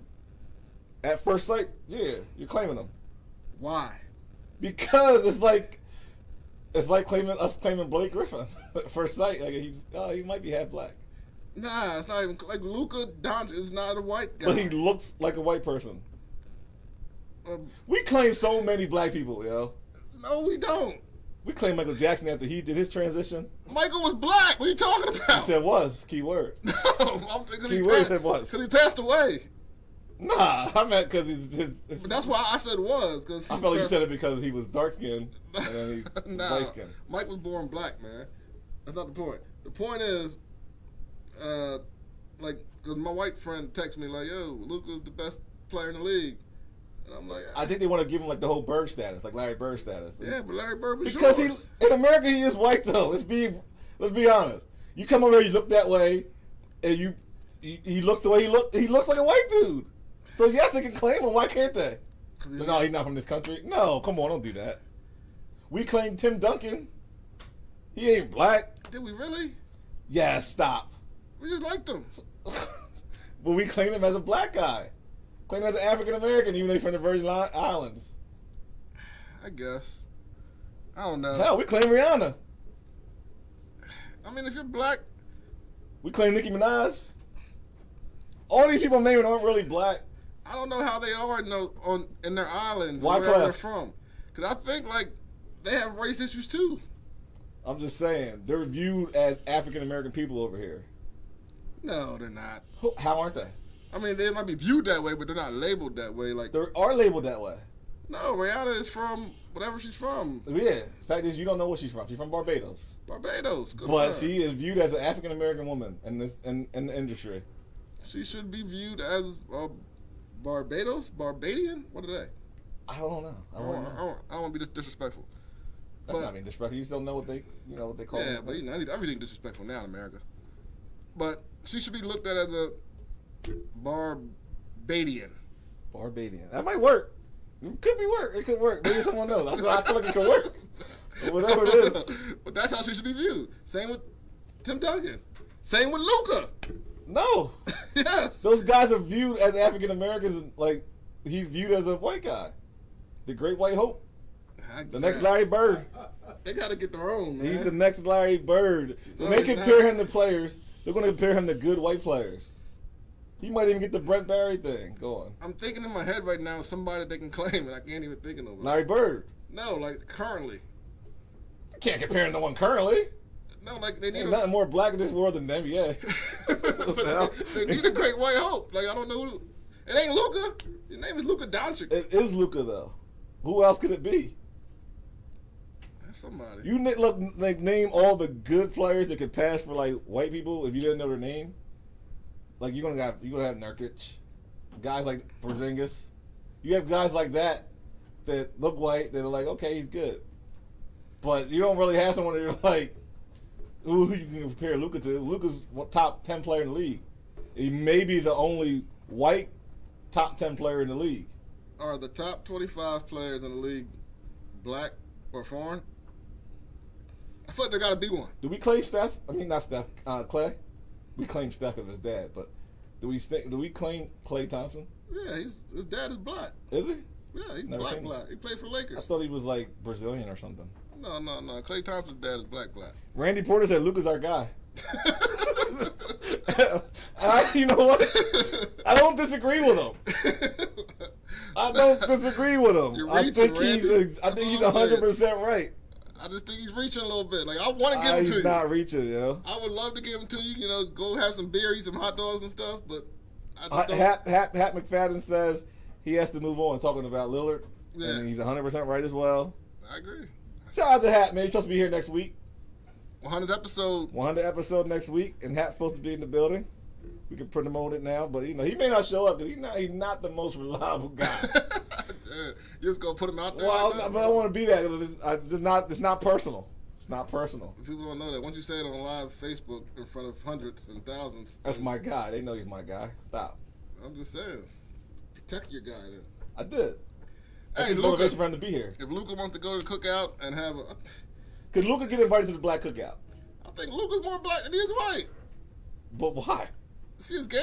Speaker 3: At first sight, yeah, you're claiming him.
Speaker 2: Why?
Speaker 3: Because it's like claiming Blake Griffin at first sight. Like he might be half black.
Speaker 2: Nah, it's not even like Luka Doncic is not a white guy.
Speaker 3: But he looks like a white person. We claim so many black people, yo.
Speaker 2: No, we don't.
Speaker 3: We claim Michael Jackson after he did his transition.
Speaker 2: Michael was black. What are you talking about?
Speaker 3: He said was. Key word.
Speaker 2: No, I'm thinking
Speaker 3: key word said was.
Speaker 2: Because he passed away.
Speaker 3: Nah, I meant because
Speaker 2: But that's why I said was. Cause
Speaker 3: I felt like you said it because he was dark skinned and then he light skinned.
Speaker 2: Mike was born black, man. That's not the point. The point is, because my white friend texted me like, "Yo, Luka's the best player in the league." And I'm like,
Speaker 3: I think they want to give him like the whole Bird status, like Larry Bird status.
Speaker 2: Yeah, but Larry Bird was
Speaker 3: because
Speaker 2: yours.
Speaker 3: in America he is white though. Let's be honest. You come over here, you look that way, and he looked the way he looked. He looks like a white dude. So yes, they can claim him. Why can't they? No, he's not from this country. No, come on, don't do that. We claim Tim Duncan. He ain't black.
Speaker 2: Did we really?
Speaker 3: Yeah, stop.
Speaker 2: We just liked him.
Speaker 3: But we claim him as a black guy. Claim him as an African American, even though he's from the Virgin Islands.
Speaker 2: I guess. I don't know.
Speaker 3: Hell, we claim Rihanna.
Speaker 2: I mean, if you're black,
Speaker 3: we claim Nicki Minaj. All these people I'm naming aren't really black.
Speaker 2: I don't know how they are in their islands,
Speaker 3: wherever
Speaker 2: they're from. Because I think they have race issues too.
Speaker 3: I'm just saying they're viewed as African American people over here.
Speaker 2: No, they're not.
Speaker 3: How aren't they?
Speaker 2: I mean, they might be viewed that way, but they're not labeled that way. Like,
Speaker 3: They are labeled that way.
Speaker 2: no, Rihanna is from whatever she's from.
Speaker 3: Yeah. The fact is, you don't know what she's from. She's from Barbados.
Speaker 2: Barbados. Good
Speaker 3: But
Speaker 2: for her.
Speaker 3: she is viewed as an African American woman in the industry.
Speaker 2: She should be viewed as Barbadian? What are they?
Speaker 3: I don't know. I
Speaker 2: I don't want to be disrespectful.
Speaker 3: That's
Speaker 2: but-
Speaker 3: not being disrespectful. You just don't know what they call
Speaker 2: Yeah,
Speaker 3: them.
Speaker 2: but everything disrespectful now in America. But she should be looked at as a Barbadian.
Speaker 3: Barbadian. That might work. It could be work. It could work. Maybe someone knows. I feel like it could work. But whatever it is.
Speaker 2: But that's how she should be viewed. Same with Tim Duncan. Same with Luka.
Speaker 3: No.
Speaker 2: Yes.
Speaker 3: Those guys are viewed as African Americans like he's viewed as a white guy. The great white hope. The next Larry Bird.
Speaker 2: They got to get their own, man.
Speaker 3: He's the next Larry Bird. When
Speaker 2: No,
Speaker 3: they
Speaker 2: he's
Speaker 3: compare
Speaker 2: not.
Speaker 3: him to players, they're going to compare him to good white players. He might even get the Brent Barry thing going.
Speaker 2: I'm thinking in my head right now somebody that they can claim, and I can't even think of nobody.
Speaker 3: Larry Bird.
Speaker 2: No, like currently.
Speaker 3: You can't compare him to one currently.
Speaker 2: No, like they need
Speaker 3: Ain't nothing more black in this world than the NBA.
Speaker 2: they need a great white hope. Like, I don't know who. It ain't Luka. His name is Luka Doncic.
Speaker 3: It is Luka though. Who else could it be?
Speaker 2: That's somebody.
Speaker 3: You name all the good players that could pass for like white people if you didn't know their name. Like you're gonna have Nurkic, guys like Porzingis. You have guys like that look white that are like, okay, he's good, but you don't really have someone that you're like, who you can compare Luka to. Luka's top 10 player in the league. He may be the only white top 10 player in the league.
Speaker 2: Are the top 25 players in the league black or foreign? I feel like there got to be one.
Speaker 3: Do we claim Steph? I mean, not Steph. Clay. We claim Steph as his dad, but do we claim Klay Thompson?
Speaker 2: Yeah, his dad is black.
Speaker 3: Is he?
Speaker 2: Yeah, he's
Speaker 3: Never seen him.
Speaker 2: black. He played for
Speaker 3: I
Speaker 2: Lakers.
Speaker 3: thought he was like Brazilian or something.
Speaker 2: No. Klay Thompson's dad is black.
Speaker 3: Randy Porter said Luka's our guy. You know what? I don't disagree with him. I don't disagree with him.
Speaker 2: You're
Speaker 3: I
Speaker 2: reaching,
Speaker 3: think
Speaker 2: Randy.
Speaker 3: he's
Speaker 2: That's what I'm
Speaker 3: 100% right.
Speaker 2: I just think he's reaching a little bit. Like, I want to give him to
Speaker 3: He's
Speaker 2: you.
Speaker 3: not reaching, yo.
Speaker 2: I would love to give him to you. You know, go have some beer, eat some hot dogs and stuff. But I just don't.
Speaker 3: Hat McFadden says he has to move on, talking about Lillard.
Speaker 2: Yeah.
Speaker 3: And he's 100% right as well.
Speaker 2: I agree.
Speaker 3: Shout out to Hat, man. He's supposed to be here next week.
Speaker 2: 100th episode.
Speaker 3: 100 episose next week, and Hat's supposed to be in the building. We can promote it now, but he may not show up because he's not the most reliable guy.
Speaker 2: You're just gonna put him out there.
Speaker 3: Well,
Speaker 2: like that?
Speaker 3: but I don't want to be that. It's not personal. It's not personal.
Speaker 2: People don't know that. Once you say it on live Facebook in front of hundreds and thousands,
Speaker 3: That's my guy. They know he's my guy. Stop.
Speaker 2: I'm just saying, protect your guy then.
Speaker 3: I did. That's
Speaker 2: Hey,
Speaker 3: his
Speaker 2: Luka,
Speaker 3: motivation for him to be here.
Speaker 2: if Luka wants to go to the cookout and have a,
Speaker 3: Could Luka get invited to the black cookout?
Speaker 2: I think Luka's more black than he is white.
Speaker 3: But why?
Speaker 2: See his game?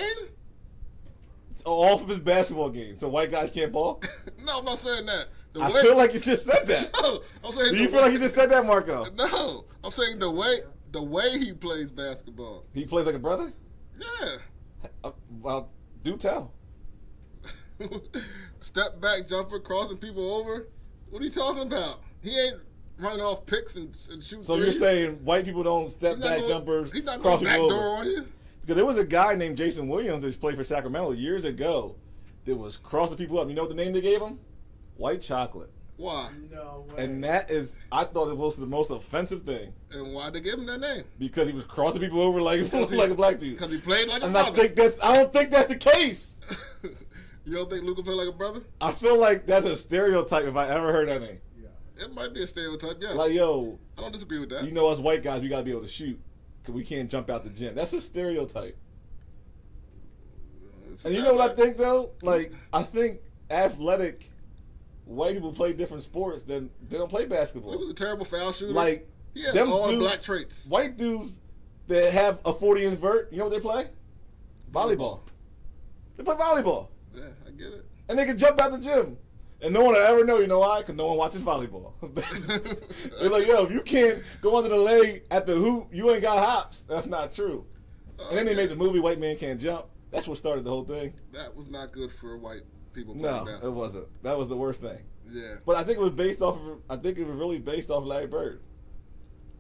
Speaker 3: It's all from his basketball game. So white guys can't ball?
Speaker 2: No, I'm not saying that.
Speaker 3: I feel like you just said that.
Speaker 2: No, I'm saying.
Speaker 3: Do you feel like you just said that, Marco?
Speaker 2: No, I'm saying the way he plays basketball.
Speaker 3: He plays like a brother?
Speaker 2: Yeah.
Speaker 3: Well, do tell.
Speaker 2: Step back jumper, crossing people over. What are you talking about? He ain't running off picks and shooting.
Speaker 3: So you're saying white people don't step back jumpers,
Speaker 2: He's not
Speaker 3: cross
Speaker 2: going
Speaker 3: people
Speaker 2: backdoor
Speaker 3: over?
Speaker 2: on you.
Speaker 3: Because there was a guy named Jason Williams that played for Sacramento years ago that was crossing people up. You know what the name they gave him? White chocolate.
Speaker 2: Why?
Speaker 4: No way.
Speaker 3: And that is, I thought it was the most offensive thing.
Speaker 2: And why'd they give him that name?
Speaker 3: Because he was crossing people over like,
Speaker 2: Because he-
Speaker 3: like a black dude.
Speaker 2: Because he played like a
Speaker 3: And I
Speaker 2: brother.
Speaker 3: don't think that's the case.
Speaker 2: You don't think Luka played like a brother?
Speaker 3: I feel like that's a stereotype if I ever heard that name.
Speaker 4: Yeah.
Speaker 2: It might be a stereotype, yes.
Speaker 3: Like, yo,
Speaker 2: I don't disagree with that.
Speaker 3: you know us white guys, we got to be able to shoot because we can't jump out the gym. That's a stereotype.
Speaker 2: It's
Speaker 3: And you
Speaker 2: not
Speaker 3: know what I
Speaker 2: like-
Speaker 3: think, though? Like, I think athletic white people play different sports than they don't play basketball.
Speaker 2: He was a terrible foul shooter.
Speaker 3: Like,
Speaker 2: he has
Speaker 3: them
Speaker 2: all the
Speaker 3: dudes-
Speaker 2: black traits.
Speaker 3: White dudes that have a 40-inch vert, you know what they play? Volleyball. They play volleyball.
Speaker 2: Yeah, I get it.
Speaker 3: And they can jump out the gym. And no one will ever know, you know why? Because no one watches volleyball. They're like, yo, if you can't go under the leg at the hoop, you ain't got hops. That's not true. And then they made the movie White Man Can't Jump. That's what started the whole thing.
Speaker 2: That was not good for white people playing
Speaker 3: No,
Speaker 2: basketball.
Speaker 3: it wasn't. That was the worst thing.
Speaker 2: Yeah.
Speaker 3: But I think it was based off of, I think it was really based off Larry Bird.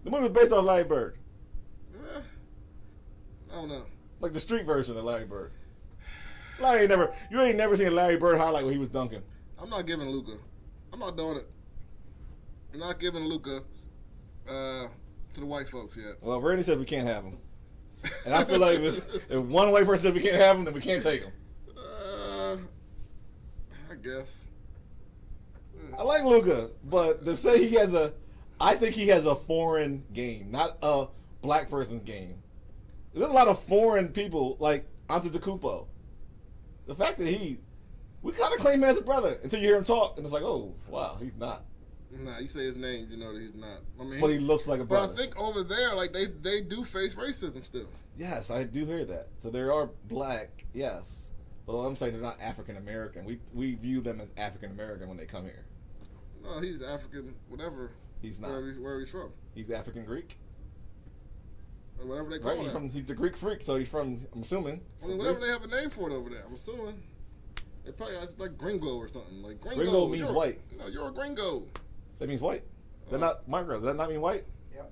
Speaker 3: The movie was based off Larry Bird.
Speaker 2: I don't know.
Speaker 3: Like the street version of Larry Bird. You ain't never seen a Larry Bird highlight when he was dunking.
Speaker 2: I'm not giving Luka. I'm not doing it. I'm not giving Luka to the white folks yet.
Speaker 3: Well, Randy said we can't have him. And I feel like if one white person said we can't have him, then we can't take him.
Speaker 2: I guess.
Speaker 3: I like Luka, but to say I think he has a foreign game, not a black person's game. There's a lot of foreign people like Antetokounmpo. The fact that we kind of claim him as a brother until you hear him talk, and it's like, oh, wow, he's not.
Speaker 2: Nah, you say his name, you know that he's not. I mean,
Speaker 3: but he looks like a brother.
Speaker 2: But I think over there, like they do face racism still.
Speaker 3: Yes, I do hear that. So there are black, yes, but I'm saying they're not African American. We view them as African American when they come here.
Speaker 2: No, he's African, whatever.
Speaker 3: He's not.
Speaker 2: Where he's from.
Speaker 3: He's African Greek.
Speaker 2: Or whatever they call him.
Speaker 3: He's the Greek freak, so he's from, I'm assuming.
Speaker 2: I mean, whatever they have a name for it over there, I'm assuming. They probably like gringo or something. Like
Speaker 3: gringo means white.
Speaker 2: No, you're a gringo.
Speaker 3: That means white. Does that not mean white?
Speaker 4: Yep.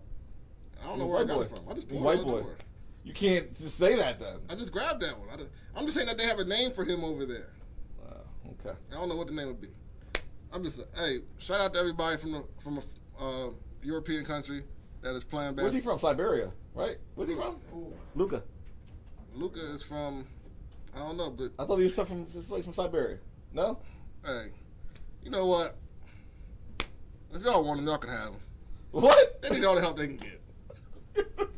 Speaker 2: I don't know where I got it from. I just pulled
Speaker 3: white
Speaker 2: it
Speaker 3: boy.
Speaker 2: over.
Speaker 3: You can't just say that then.
Speaker 2: I just grabbed that one. I'm just saying that they have a name for him over there.
Speaker 3: Okay.
Speaker 2: I don't know what the name would be. I'm just hey, shout out to everybody from a European country that is playing basketball.
Speaker 3: Where's he from? Siberia, right? Where's he from? Luka.
Speaker 2: Luka is from, I don't know, but
Speaker 3: I thought he was from Siberia. No?
Speaker 2: Hey, you know what? If y'all want him, y'all can have him.
Speaker 3: What?
Speaker 2: They need all the help they can get.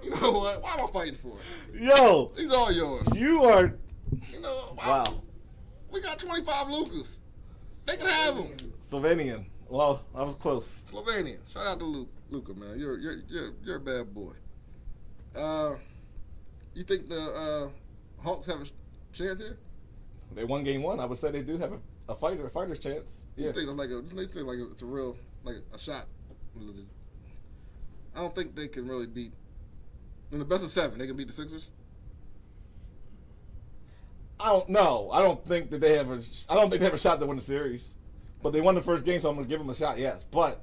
Speaker 2: You know what? Why am I fighting for it?
Speaker 3: Yo.
Speaker 2: He's all yours.
Speaker 3: You are.
Speaker 2: You know.
Speaker 3: Wow.
Speaker 2: We got 25 Lukas. They can have him.
Speaker 3: Slovenian. Well, I was close.
Speaker 2: Slovenian. Shout out to Luka, man. You're a bad boy. You think the Hawks have a chance here?
Speaker 3: They won game one. I would say they do have a fighter's chance. Yeah.
Speaker 2: You think it's a real a shot? I don't think they can really beat. In the best of 7, they can beat the Sixers.
Speaker 3: I don't know. I don't think they have a shot to win the series. But they won the first game, so I'm going to give them a shot. Yes, but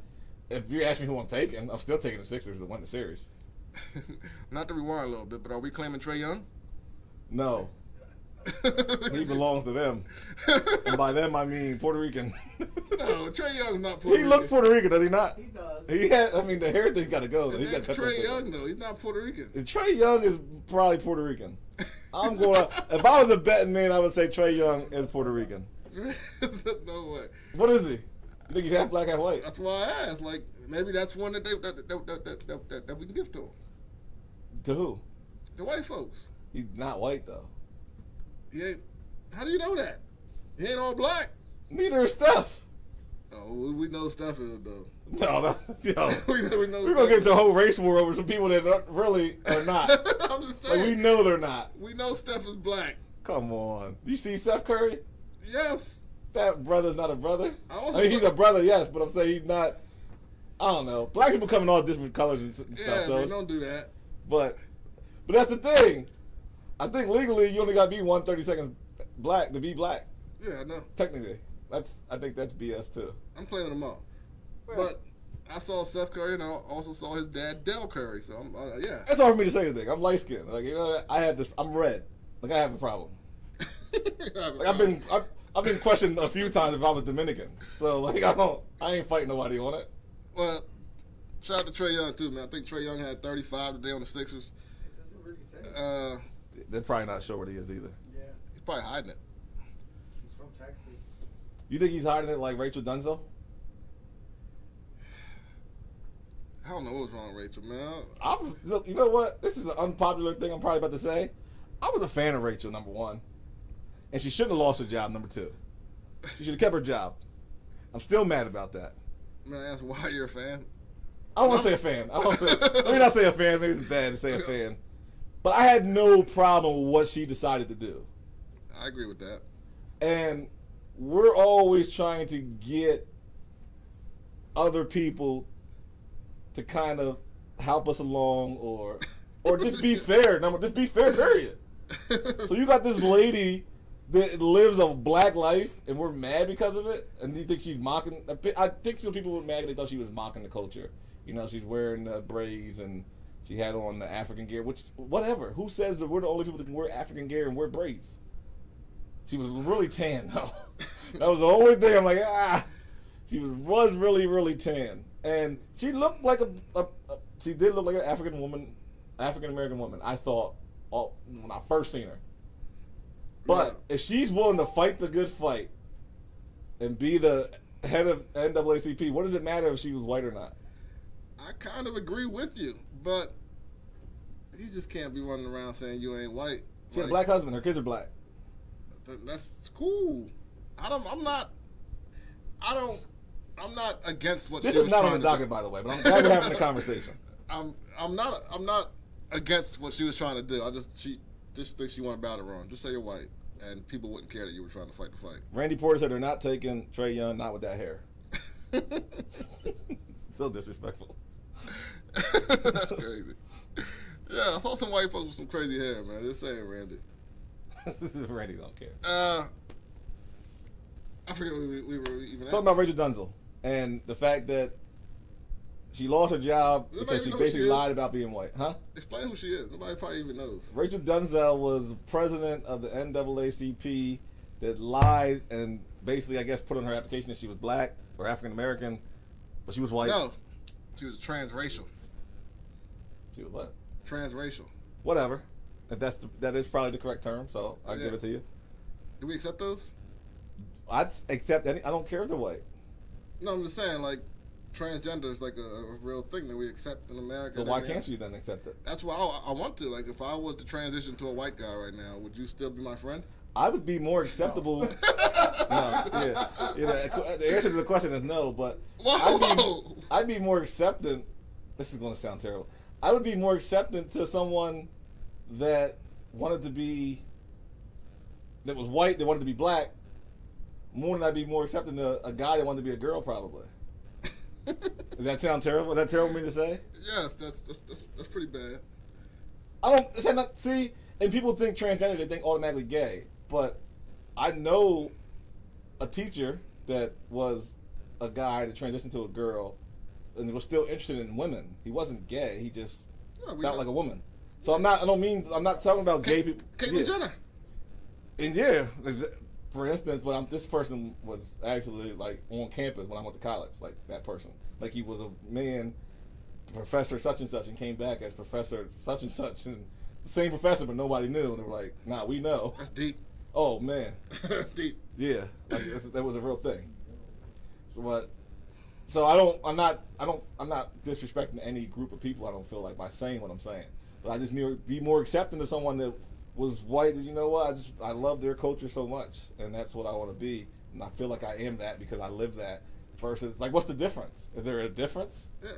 Speaker 3: if you ask me who I'm taking, I'm still taking the Sixers to win the series.
Speaker 2: Not to rewind a little bit, but are we claiming Trae Young?
Speaker 3: No. He belongs to them. And by them, I mean Puerto Rican.
Speaker 2: No, Trae Young's not Puerto Rican.
Speaker 3: He looks Puerto Rican, does he not?
Speaker 4: He does.
Speaker 3: The hair thing's got to go.
Speaker 2: That's Trae Young, though. He's not Puerto Rican.
Speaker 3: Trae Young is probably Puerto Rican. If I was a betting man, I would say Trae Young is Puerto Rican.
Speaker 2: No way.
Speaker 3: What is he? You think he's half black, half white?
Speaker 2: That's why I asked. Like, maybe that's one that we can give to him.
Speaker 3: To who?
Speaker 2: The white folks.
Speaker 3: He's not white, though.
Speaker 2: He ain't. How do you know that? He ain't all black.
Speaker 3: Neither is Steph.
Speaker 2: Oh, we know Steph is, though.
Speaker 3: No, we know
Speaker 2: We're
Speaker 3: going to get into a whole race war over some people that really are not.
Speaker 2: I'm just saying.
Speaker 3: Like, we know they're not.
Speaker 2: We know Steph is black.
Speaker 3: Come on. You see Steph Curry?
Speaker 2: Yes.
Speaker 3: That brother's not a brother. I mean, he's a brother, yes, but I'm saying he's not. I don't know. Black people come in all different colors and stuff.
Speaker 2: Yeah,
Speaker 3: so
Speaker 2: man, don't do that.
Speaker 3: But that's the thing. I think legally you only got to be 130 seconds black to be black.
Speaker 2: Yeah, I know.
Speaker 3: Technically. I think that's BS too.
Speaker 2: I'm claiming them all. Right. But I saw Steph Curry and I also saw his dad, Del Curry. So, yeah.
Speaker 3: It's hard for me to say anything. I'm light skinned. Like, you know, I have this. I'm red. Like, I have a problem. I've been questioned a few times if I was Dominican. So, like, I ain't fighting nobody on it.
Speaker 2: Well, shout out to Trae Young, too, man. I think Trae Young had 35 today on the Sixers.
Speaker 4: It doesn't really say.
Speaker 3: They're probably not sure what he is either.
Speaker 4: Yeah.
Speaker 2: He's probably hiding it.
Speaker 4: He's from Texas.
Speaker 3: You think he's hiding it like Rachel Dunzo?
Speaker 2: I don't know what's wrong with Rachel, man.
Speaker 3: Look, you know what? This is an unpopular thing I'm probably about to say. I was a fan of Rachel, number one. And she shouldn't have lost her job, number two. She should have kept her job. I'm still mad about that.
Speaker 2: Man, that's why you're a fan.
Speaker 3: I don't want to say a fan. Let me not say a fan. Maybe it's bad to say a fan. But I had no problem with what she decided to do.
Speaker 2: I agree with that.
Speaker 3: And we're always trying to get other people to kind of help us along or just be fair. Just be fair, period. So you got this lady that lives a black life, and we're mad because of it, and you think she's mocking. I think some people were mad because they thought she was mocking the culture. You know, she's wearing the braids, and she had on the African gear, which, whatever. Who says that we're the only people that can wear African gear and wear braids? She was really tan though. That was the only thing. I'm like, she was really, really tan, and she looked like she did look like an African American woman. I thought when I first seen her. But if she's willing to fight the good fight and be the head of NAACP, what does it matter if she was white or not?
Speaker 2: I kind of agree with you, but you just can't be running around saying you ain't white.
Speaker 3: She had a black husband. Her kids are black.
Speaker 2: That's cool. I'm not against what
Speaker 3: this
Speaker 2: she was trying to do. This
Speaker 3: is not on the docket, by the way, but I'm glad we're having the conversation.
Speaker 2: I'm not against what she was trying to do. She thinks she went about it wrong. Just say you're white, and people wouldn't care that you were trying to fight the fight.
Speaker 3: Randy Porter said they're not taking Trae Young, not with that hair. So disrespectful.
Speaker 2: That's crazy. Yeah, I saw some white folks with some crazy hair, man. Just saying, Randy.
Speaker 3: Randy don't care.
Speaker 2: I forget what we were even
Speaker 3: talking about Rachel Dunzel and the fact that she lost her job because she basically lied about being white. Huh?
Speaker 2: Explain who she is. Nobody probably even knows.
Speaker 3: Rachel Dunzel was president of the NAACP that lied and basically, I guess, put on her application that she was black or African American, but she was white.
Speaker 2: No, she was transracial.
Speaker 3: She was what?
Speaker 2: Transracial.
Speaker 3: Whatever. If that is probably the correct term, so I'll give it to you.
Speaker 2: Do we accept those?
Speaker 3: I'd accept any. I don't care if they're white.
Speaker 2: No, I'm just saying, like, transgender is like a real thing that we accept in America.
Speaker 3: So why can't you then accept it?
Speaker 2: That's why I want to. Like, if I was to transition to a white guy right now, would you still be my friend?
Speaker 3: I would be more acceptable. No, yeah. The answer to the question is no, but I'd be more acceptant. This is going to sound terrible. I would be more acceptant to someone that wanted to be, that was white, that wanted to be black, more than I'd be more accepting to a guy that wanted to be a girl, probably. Does that sound terrible? Is that terrible for me to say?
Speaker 2: Yes, that's pretty bad.
Speaker 3: See, and people think transgender, they think automatically gay, but I know a teacher that was a guy that transitioned to a girl and was still interested in women. He wasn't gay, he just felt like a woman. So I'm not talking about gay people.
Speaker 2: Caitlyn Jenner.
Speaker 3: And yeah, for instance, but this person was actually like on campus when I went to college, like that person. Like he was a man, professor such and such, and came back as professor such and such, and the same professor, but nobody knew. And they were like, "Nah, we know."
Speaker 2: That's deep.
Speaker 3: Oh man,
Speaker 2: that's deep.
Speaker 3: Yeah, like, that was a real thing. So I'm not disrespecting any group of people. I don't feel like by saying what I'm saying, but I just be more accepting to someone that was white. That, you know what, I love their culture so much, and that's what I want to be, and I feel like I am that because I live that. Versus, like, what's the difference? Is there a difference?
Speaker 2: Yeah,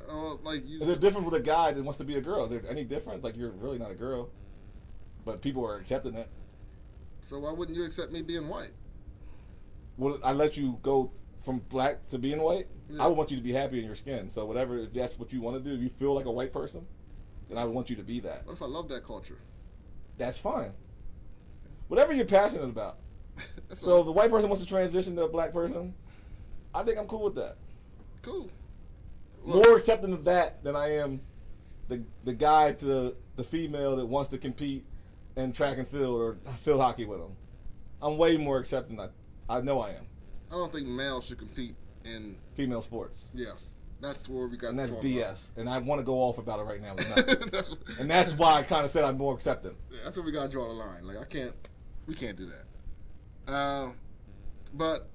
Speaker 3: is there a difference with a guy that wants to be a girl? Is there any difference? Like, you're really not a girl, but people are accepting it.
Speaker 2: So why wouldn't you accept me being white?
Speaker 3: Well, I let you go from black to being white.
Speaker 2: Yeah.
Speaker 3: I would want you to be happy in your skin. So whatever, if that's what you want to do, if you feel like a white person, then I would want you to be that.
Speaker 2: What if I love that culture?
Speaker 3: That's fine. Whatever you're passionate about. So if the white person wants to transition to a black person, I think I'm cool with that.
Speaker 2: Cool.
Speaker 3: Well, more accepting of that than I am the guy to the female that wants to compete in track and field or field hockey with them. I'm way more accepting. I know I am.
Speaker 2: I don't think males should compete in
Speaker 3: female sports.
Speaker 2: Yes, that's where we got.
Speaker 3: And that's BS. About. And I want to go off about it right now. And that's why I kind of said I'm more accepting.
Speaker 2: Yeah, that's where we got to draw the line. Like we can't do that. But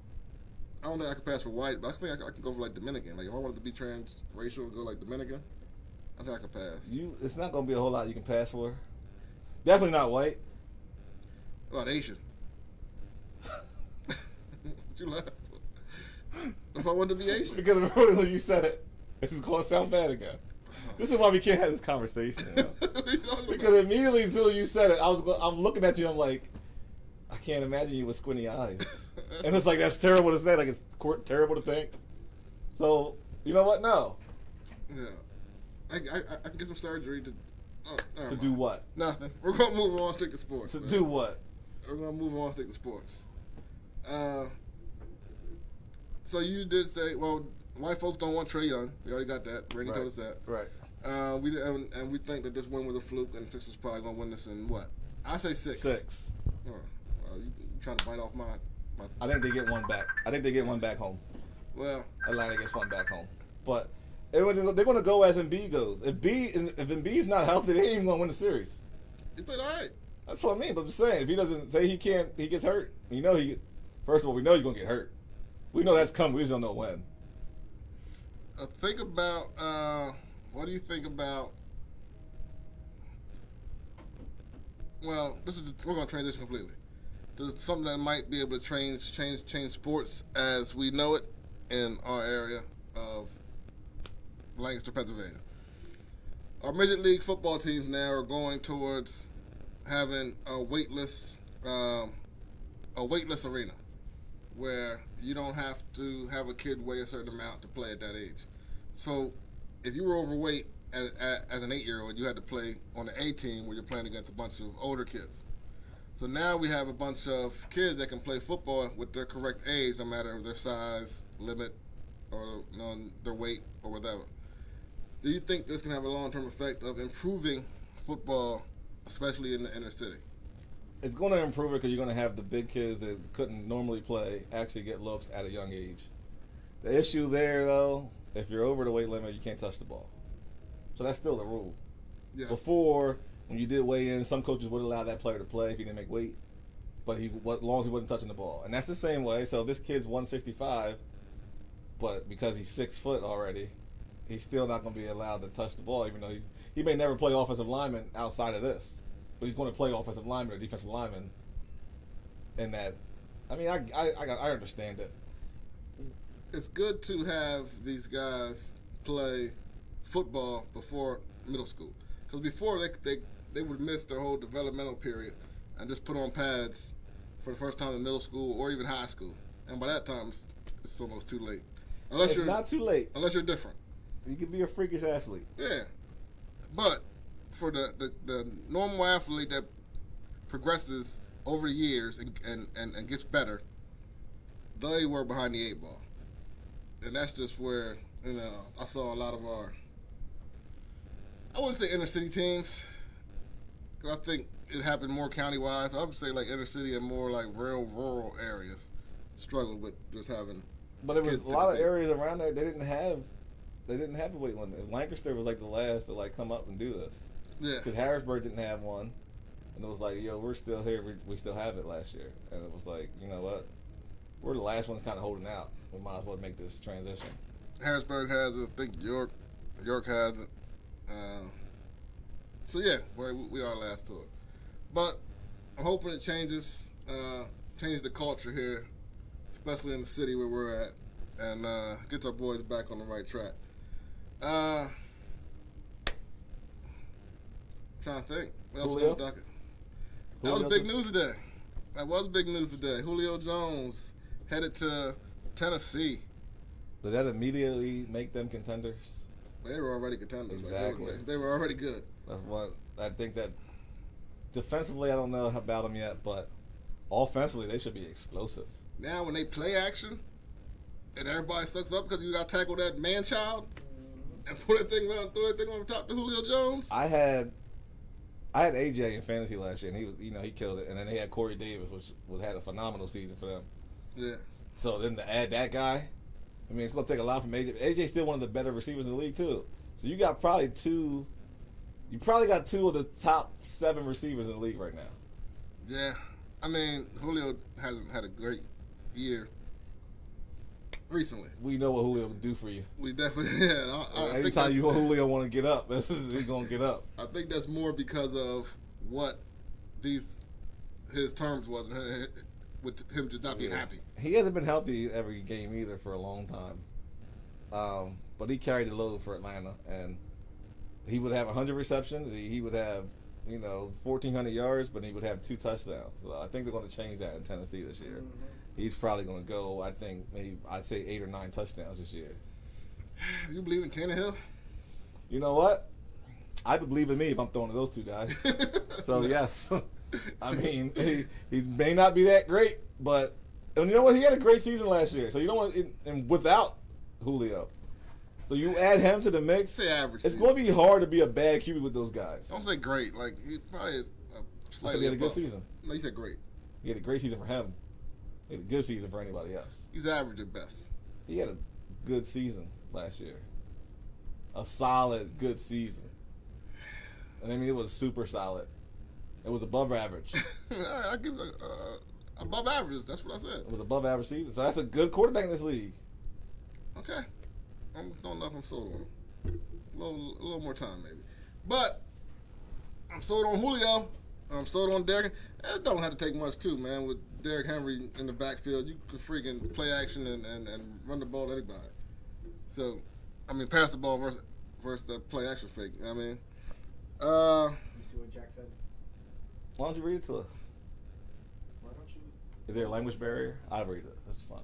Speaker 2: I don't think I could pass for white. But I think I can go for like Dominican. Like if I wanted to be transracial and go like Dominican, I think I could pass.
Speaker 3: It's not going to be a whole lot you can pass for. Definitely not white.
Speaker 2: What about Asian? You laugh. If I wanted to be Asian.
Speaker 3: Because when you said it, it's going to sound bad again. This is why we can't have this conversation. You know? Because immediately as soon as you said it, I'm looking at you. I'm like, I can't imagine you with squinty eyes. And it's like that's terrible to say. Like it's terrible to think. So you know what? No.
Speaker 2: Yeah. I can get some surgery to.
Speaker 3: To do what?
Speaker 2: Nothing. We're gonna move on. Stick to sports.
Speaker 3: To do what?
Speaker 2: We're gonna move on. Stick to sports. So you did say, well, white folks don't want Trae Young. We already got that. Randy told us that.
Speaker 3: Right.
Speaker 2: We think that this win was a fluke, and the Sixers probably gonna win this in what? I say 6.
Speaker 3: 6.
Speaker 2: Oh, well, trying to bite off my.
Speaker 3: I think they get one back. I think they get one back home.
Speaker 2: Well,
Speaker 3: Atlanta gets one back home. But they're going to go as Embiid goes. If Embiid's not healthy, they ain't even going to win the series.
Speaker 2: he played all right.
Speaker 3: That's what I mean. But I'm just saying, if he doesn't say he can't, he gets hurt. First of all, we know he's going to get hurt. We know that's coming. We just don't know when.
Speaker 2: Think about what do you think about? Well, we're going to transition completely. There's something that might be able to change sports as we know it in our area of Lancaster, Pennsylvania. Our Major League football teams now are going towards having a weightless arena where you don't have to have a kid weigh a certain amount to play at that age. So if you were overweight as an 8-year-old, you had to play on the A team where you're playing against a bunch of older kids. So now we have a bunch of kids that can play football with their correct age, no matter their size, limit, or their weight, or whatever. Do you think this can have a long-term effect of improving football, especially in the inner city?
Speaker 3: It's going to improve it because you're going to have the big kids that couldn't normally play actually get looks at a young age. The issue there, though, if you're over the weight limit, you can't touch the ball. So that's still the rule.
Speaker 2: Yes.
Speaker 3: Before, when you did weigh in, some coaches would allow that player to play if he didn't make weight, but as long as he wasn't touching the ball. And that's the same way. So if this kid's 165, but because he's 6 foot already, he's still not going to be allowed to touch the ball, even though he may never play offensive lineman outside of this. But he's going to play offensive lineman or defensive lineman in that. I mean, I understand it.
Speaker 2: It's good to have these guys play football before middle school. Because before, they would miss their whole developmental period and just put on pads for the first time in middle school or even high school. And by that time, it's almost too late.
Speaker 3: It's not too late.
Speaker 2: Unless you're different.
Speaker 3: You can be a freakish athlete.
Speaker 2: Yeah. But for the normal athlete that progresses over the years and gets better, they were behind the 8 ball. And that's just where, I saw a lot of our, I wouldn't say inner city teams, because I think it happened more county-wise. I would say like inner city and more like real rural areas struggled with just having.
Speaker 3: But there was a lot of areas around there they didn't have a weight limit. Lancaster was like the last to come up and do this.
Speaker 2: Yeah.
Speaker 3: Because Harrisburg didn't have one, and it was like, yo, we're still here. We still have it last year, and it was like, you know what? We're the last ones kind of holding out. We might as well make this transition.
Speaker 2: Harrisburg has it. I think York has it. So yeah, we are last to it. But I'm hoping it changes the culture here, especially in the city where we're at, and gets our boys back on the right track. Trying to think. What else was on the docket? That was big news today. That was big news today. Julio Jones headed to Tennessee.
Speaker 3: Does that immediately make them contenders?
Speaker 2: They were already contenders.
Speaker 3: Exactly.
Speaker 2: They were already good.
Speaker 3: That's what I think. That defensively, I don't know about them yet, but offensively, they should be explosive.
Speaker 2: Now, when they play action, and everybody sucks up because you got to tackle that man-child and throw that thing on top to Julio Jones. I had
Speaker 3: AJ in fantasy last year, and he killed it. And then they had Corey Davis, which had a phenomenal season for them.
Speaker 2: Yeah.
Speaker 3: So then to add that guy, I mean, it's going to take a lot from AJ. AJ's still one of the better receivers in the league too. So you probably got 2 of the top 7 receivers in the league right now.
Speaker 2: Yeah. I mean, Julio hasn't had a great year recently.
Speaker 3: We know what Julio would do for you.
Speaker 2: We definitely, yeah.
Speaker 3: Anytime Julio want to get up, he's going to get up.
Speaker 2: I think that's more because of what his terms was, with him just not being happy.
Speaker 3: He hasn't been healthy every game either for a long time. But he carried the load for Atlanta, and he would have 100 receptions. He would have, 1,400 yards, but he would have 2 touchdowns. So I think they're going to change that in Tennessee this year. Mm-hmm. He's probably going to go, I think, I'd say 8 or 9 touchdowns this year.
Speaker 2: Do you believe in Tannehill?
Speaker 3: You know what? I believe in me if I'm throwing to those 2 guys. So, yes. I mean, he may not be that great, but and you know what? He had a great season last year. So, you know what? And without Julio. So, you add him to the mix.
Speaker 2: Say average.
Speaker 3: It's going to be hard to be a bad QB with those guys.
Speaker 2: Don't say great. Like, he's probably
Speaker 3: slightly above. He had a good season.
Speaker 2: No, you said great.
Speaker 3: He had a great season for him. He had a good season for anybody else.
Speaker 2: He's average at best.
Speaker 3: He had a good season last year. A solid, good season. And I mean, it was super solid. It was above average.
Speaker 2: All right, I give it above average. That's what I said.
Speaker 3: It was above average season. So that's a good quarterback in this league.
Speaker 2: Okay. I don't know if I'm sold on him. A little more time, maybe. But I'm sold on Julio. I'm sold on Derrick. It don't have to take much, too, man. With Derrick Henry in the backfield, you can freaking play action and run the ball to anybody. So, I mean, pass the ball versus the play action fake. You know what I mean?
Speaker 4: You see what Jack said?
Speaker 3: Why don't you read it to us?
Speaker 4: Why don't you?
Speaker 3: Is there a language barrier? I'll read it. That's fun.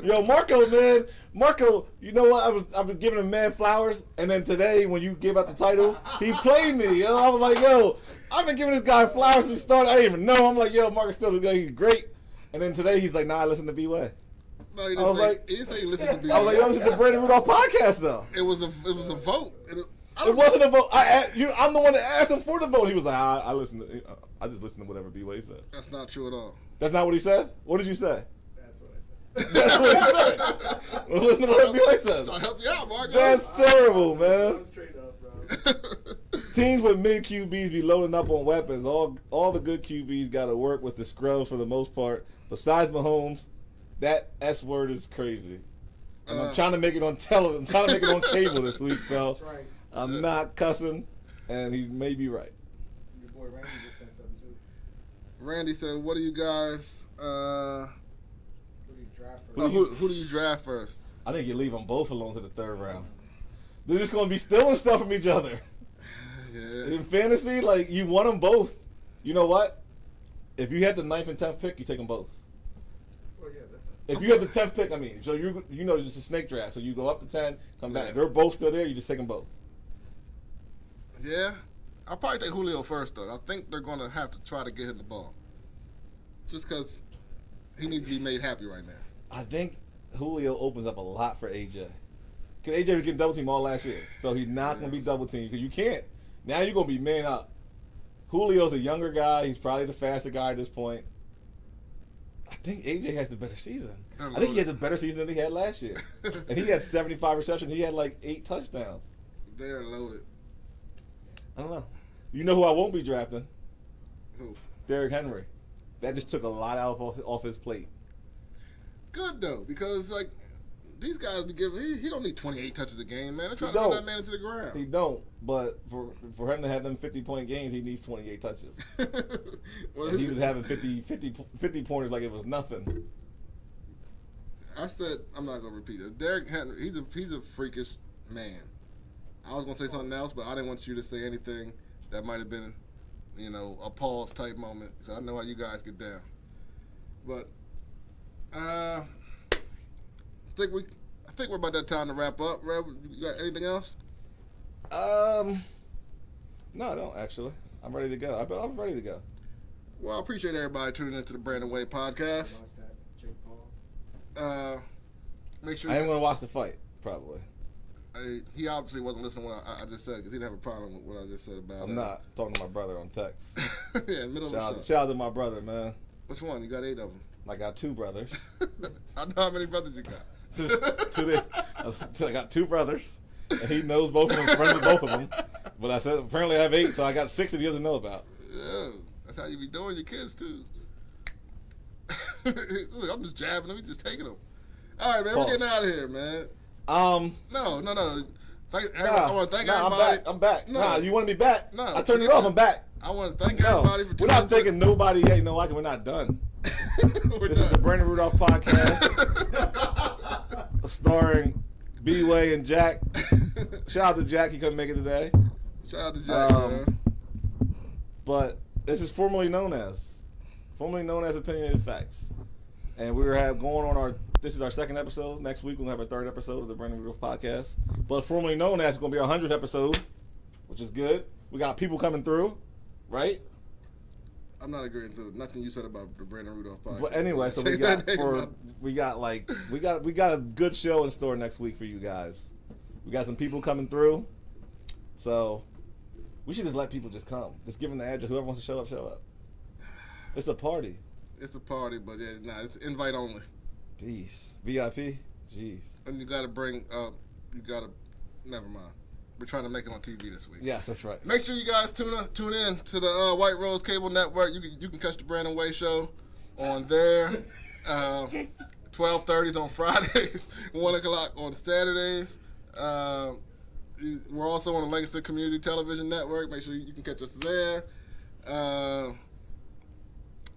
Speaker 3: Yo, Marco, man. Marco, you know what? I've been giving him mad flowers, and then today, when you gave out the title, he played me. Yo, I was like, yo, I've been giving this guy flowers since start. I didn't even know. I'm like, yo, Marco's still good. He's great. And then today, he's like, nah, I listen to B-Way.
Speaker 2: No, he didn't say you listen to B-Way.
Speaker 3: I was like, yo, listen to Brandon Rudolph podcast, though.
Speaker 2: It was a vote.
Speaker 3: It wasn't a vote. I'm the one that asked him for the vote. He was like, I listen to. I just listen to whatever B-Way said.
Speaker 2: That's not true at all.
Speaker 3: That's not what he said? What did you say?
Speaker 4: That's what I said.
Speaker 3: That's what he said. Well, listen to what B-Way said.
Speaker 2: I'll help you out, Mark.
Speaker 3: That's terrible, man.
Speaker 4: Straight up, bro.
Speaker 3: Teams with mid QBs be loading up on weapons. All the good QBs got to work with the scrubs for the most part. Besides Mahomes, that S word is crazy. And I'm trying to make it on television. I'm trying to make it on cable this week, so
Speaker 4: That's right.
Speaker 3: I'm not cussing, and he may be right.
Speaker 4: Your boy Randy just said something too.
Speaker 2: Randy said, what do you guys...
Speaker 4: Who do you draft first?
Speaker 2: who do you draft first?
Speaker 3: I think you leave them both alone to the third round. They're just going to be stealing stuff from each other.
Speaker 2: Yeah.
Speaker 3: In fantasy, like, you want them both. You know what? If you had the 9th and 10th pick, you take them both.
Speaker 4: Oh, yeah, definitely.
Speaker 3: If you had the 10th pick, I mean, so you know it's just a snake draft. So you go up to 10, come back. If they're both still there, you just take them both.
Speaker 2: Yeah. I'll probably take Julio first, though. I think they're going to have to try to get him the ball. Just because he needs to be made happy right now.
Speaker 3: I think Julio opens up a lot for AJ. Because AJ was getting double teamed all last year. So he's not going to be double teamed because you can't. Now you're going to be man up. Julio's a younger guy. He's probably the faster guy at this point. I think AJ has the better season. I think he has a better season than he had last year. And he had 75 receptions. He had like 8 touchdowns.
Speaker 2: They're loaded.
Speaker 3: I don't know. You know who I won't be drafting?
Speaker 2: Who?
Speaker 3: Derrick Henry. That just took a lot out off his plate.
Speaker 2: Good, though, because, like, these guys be giving... He don't need 28 touches a game, man. They're trying
Speaker 3: He
Speaker 2: to run
Speaker 3: don't.
Speaker 2: that man into the ground.
Speaker 3: He don't, but for him to have them 50-point games, he needs 28 touches.
Speaker 2: Well,
Speaker 3: And he was having 50 pointers like it was nothing.
Speaker 2: I said, I'm not going to repeat it. Derrick Henry, he's a freakish man. I was going to say something else, but I didn't want you to say anything that might have been, you know, a pause type moment, because I know how you guys get down. But I think we're about that time to wrap up. Rev, you got anything else?
Speaker 3: No, I don't actually. I'm ready to go. I'm ready to go.
Speaker 2: Well, I appreciate everybody tuning into the Brandon Way podcast.
Speaker 4: Watch that Jake Paul.
Speaker 2: Make sure
Speaker 3: I am going to watch the fight, probably.
Speaker 2: he obviously wasn't listening to what I just said because he didn't have a problem with what I just said about.
Speaker 3: I'm not talking to my brother on text.
Speaker 2: Yeah, in the middle of the show.
Speaker 3: Shout out to my brother, man.
Speaker 2: Which one? You got 8 of them.
Speaker 3: I got 2 brothers.
Speaker 2: I know how many brothers you got.
Speaker 3: I got 2 brothers, and he knows both of them, friends with both of them. But I said apparently I have 8, so I got 6 that he doesn't know about.
Speaker 2: Yeah, that's how you be doing your kids too. Look, I'm just jabbing them, he's just taking them. All right, man, we're getting out of here, man. No. I want to thank everybody.
Speaker 3: I'm back.
Speaker 2: No.
Speaker 3: Nah, you want me back?
Speaker 2: No.
Speaker 3: I turned it off. I'm back.
Speaker 2: I want to thank everybody for
Speaker 3: We're
Speaker 2: tuning
Speaker 3: not
Speaker 2: in.
Speaker 3: thanking nobody yet. You know why? 'Cause we're not done. This is the Brandon Rudolph podcast, starring B-Way and Jack. Shout out to Jack. He couldn't make it today.
Speaker 2: Shout out to Jack, man.
Speaker 3: But this is formerly known as Opinionated Facts. And we have going on this is our 2nd episode. Next week we'll have our 3rd episode of the Brandon Rudolph podcast. But formerly known as, it's going to be our 100th episode, which is good. We got people coming through, right?
Speaker 2: I'm not agreeing to nothing you said about the Brandon Rudolph podcast.
Speaker 3: But anyway, so we got a good show in store next week for you guys. We got some people coming through. So we should just let people just come. Just give them the address. Whoever wants to show up, show up. It's a party.
Speaker 2: It's a party, but yeah, nah, it's invite only.
Speaker 3: Jeez. VIP? Jeez.
Speaker 2: And you gotta bring never mind. We're trying to make it on TV this week.
Speaker 3: Yes, that's right.
Speaker 2: Make sure you guys tune in to the White Rose Cable Network. You can catch the Brandon Way Show on there. 12:30 on Fridays, 1 o'clock on Saturdays. We're also on the Lancaster Community Television Network. Make sure you can catch us there.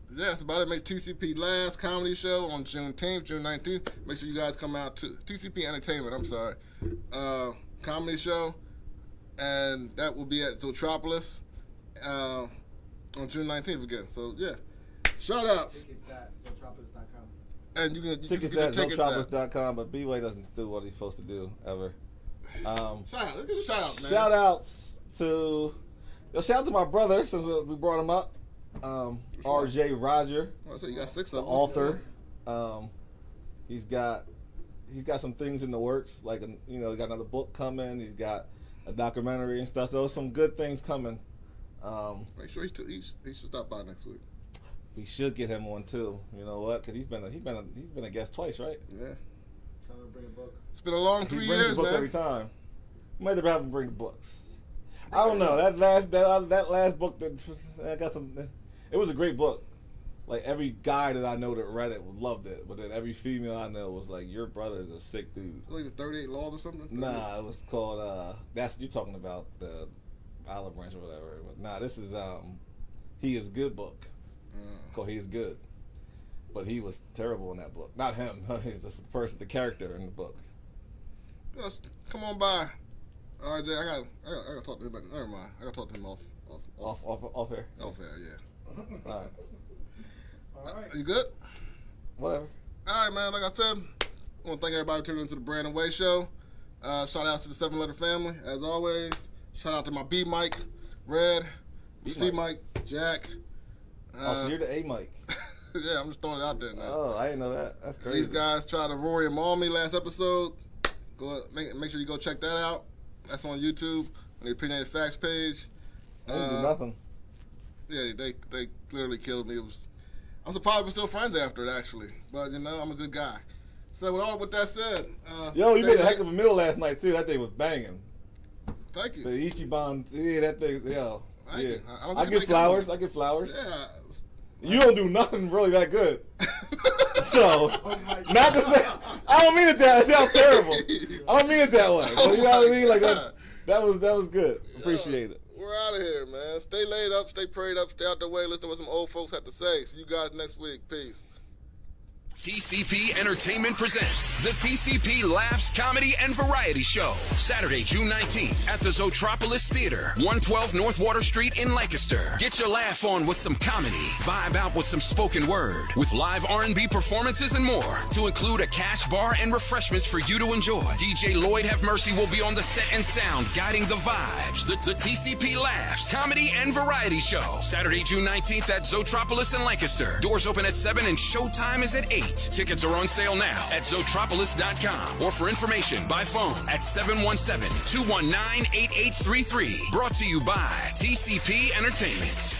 Speaker 2: That's about it. Make TCP Last Comedy Show on June 19th. Make sure you guys come out to TCP Entertainment. I'm sorry. Comedy show, and that will be at Zotropolis on June 19th again. So yeah, shout outs.
Speaker 4: Tickets at zotropolis.com.
Speaker 2: And you can
Speaker 3: Tickets
Speaker 2: get
Speaker 3: at
Speaker 2: your tickets
Speaker 3: Zotropolis.com, but B-Way doesn't do what he's supposed to do ever.
Speaker 2: Let's give a shout out, man.
Speaker 3: Shout outs to shout out to my brother since we brought him up. R.J. Roger,
Speaker 2: I say you got 6
Speaker 3: the
Speaker 2: of them.
Speaker 3: author. He's got some things in the works, like he got another book coming. He's got a documentary and stuff. So there's some good things coming.
Speaker 2: Make sure he should stop by next week.
Speaker 3: We should get him on too. You know what? Because he's been a guest twice, right?
Speaker 2: Yeah.
Speaker 4: Tell him to bring a book.
Speaker 2: It's been a long 3
Speaker 3: He brings
Speaker 2: years,
Speaker 3: the books
Speaker 2: man.
Speaker 3: every time. Might have him bring the books. I don't know. That last book I got some. It was a great book. Like every guy that I know that read it loved it, but then every female I know was like, "Your brother is a sick dude."
Speaker 2: I think it's 38 Laws or something.
Speaker 3: Nah, it was called. That's you talking about the Olive Branch or whatever. But nah, this is He Is Good book. Called He Is Good, but he was terrible in that book. Not him. He's the character in the book.
Speaker 2: Just come on by. RJ, I got to talk to him. But never mind. I got to talk to him off
Speaker 3: Off air.
Speaker 2: Off air. Yeah.
Speaker 3: All right.
Speaker 4: All right.
Speaker 2: You good?
Speaker 3: Whatever.
Speaker 2: All right, man. Like I said, I want to thank everybody for tuning into the Brandon Way Show. Shout out to the 7-letter family, as always. Shout out to my B Mike, Red, C Mike, Jack.
Speaker 3: So you're the A Mike.
Speaker 2: Yeah, I'm just throwing it out there now.
Speaker 3: Oh, I didn't know that. That's crazy.
Speaker 2: These guys tried to Rory and maul me last episode. Make sure you go check that out. That's on YouTube on the Opinionated Facts page.
Speaker 3: I didn't do nothing.
Speaker 2: Yeah, they literally killed me. I'm surprised we're still friends after it, actually. But I'm a good guy. So with that said,
Speaker 3: Yo, you made a heck of a meal last night too. That thing was banging.
Speaker 2: Thank you.
Speaker 3: The Ichiban, yeah, that thing, yo.
Speaker 2: Thank
Speaker 3: Yeah.
Speaker 2: you.
Speaker 3: I get flowers. I get flowers.
Speaker 2: Yeah.
Speaker 3: You don't do nothing really that good. So, not to say, I don't mean it that. It sounds terrible. I don't mean it that way. But you know what I mean? Like that was good. Appreciate it.
Speaker 2: We're out of here, man. Stay laid up, stay prayed up, stay out the way. Listen to what some old folks have to say. See you guys next week. Peace.
Speaker 1: TCP Entertainment presents the TCP Laughs Comedy and Variety Show. Saturday, June 19th at the Zotropolis Theater, 112 North Water Street in Lancaster. Get your laugh on with some comedy, vibe out with some spoken word, with live R&B performances and more, to include a cash bar and refreshments for you to enjoy. DJ Lloyd Have Mercy will be on the set and sound, guiding the vibes. The TCP Laughs Comedy and Variety Show. Saturday, June 19th at Zotropolis in Lancaster. Doors open at 7 and showtime is at 8. Tickets are on sale now at Zotropolis.com or for information by phone at 717-219-8833. Brought to you by TCP Entertainment.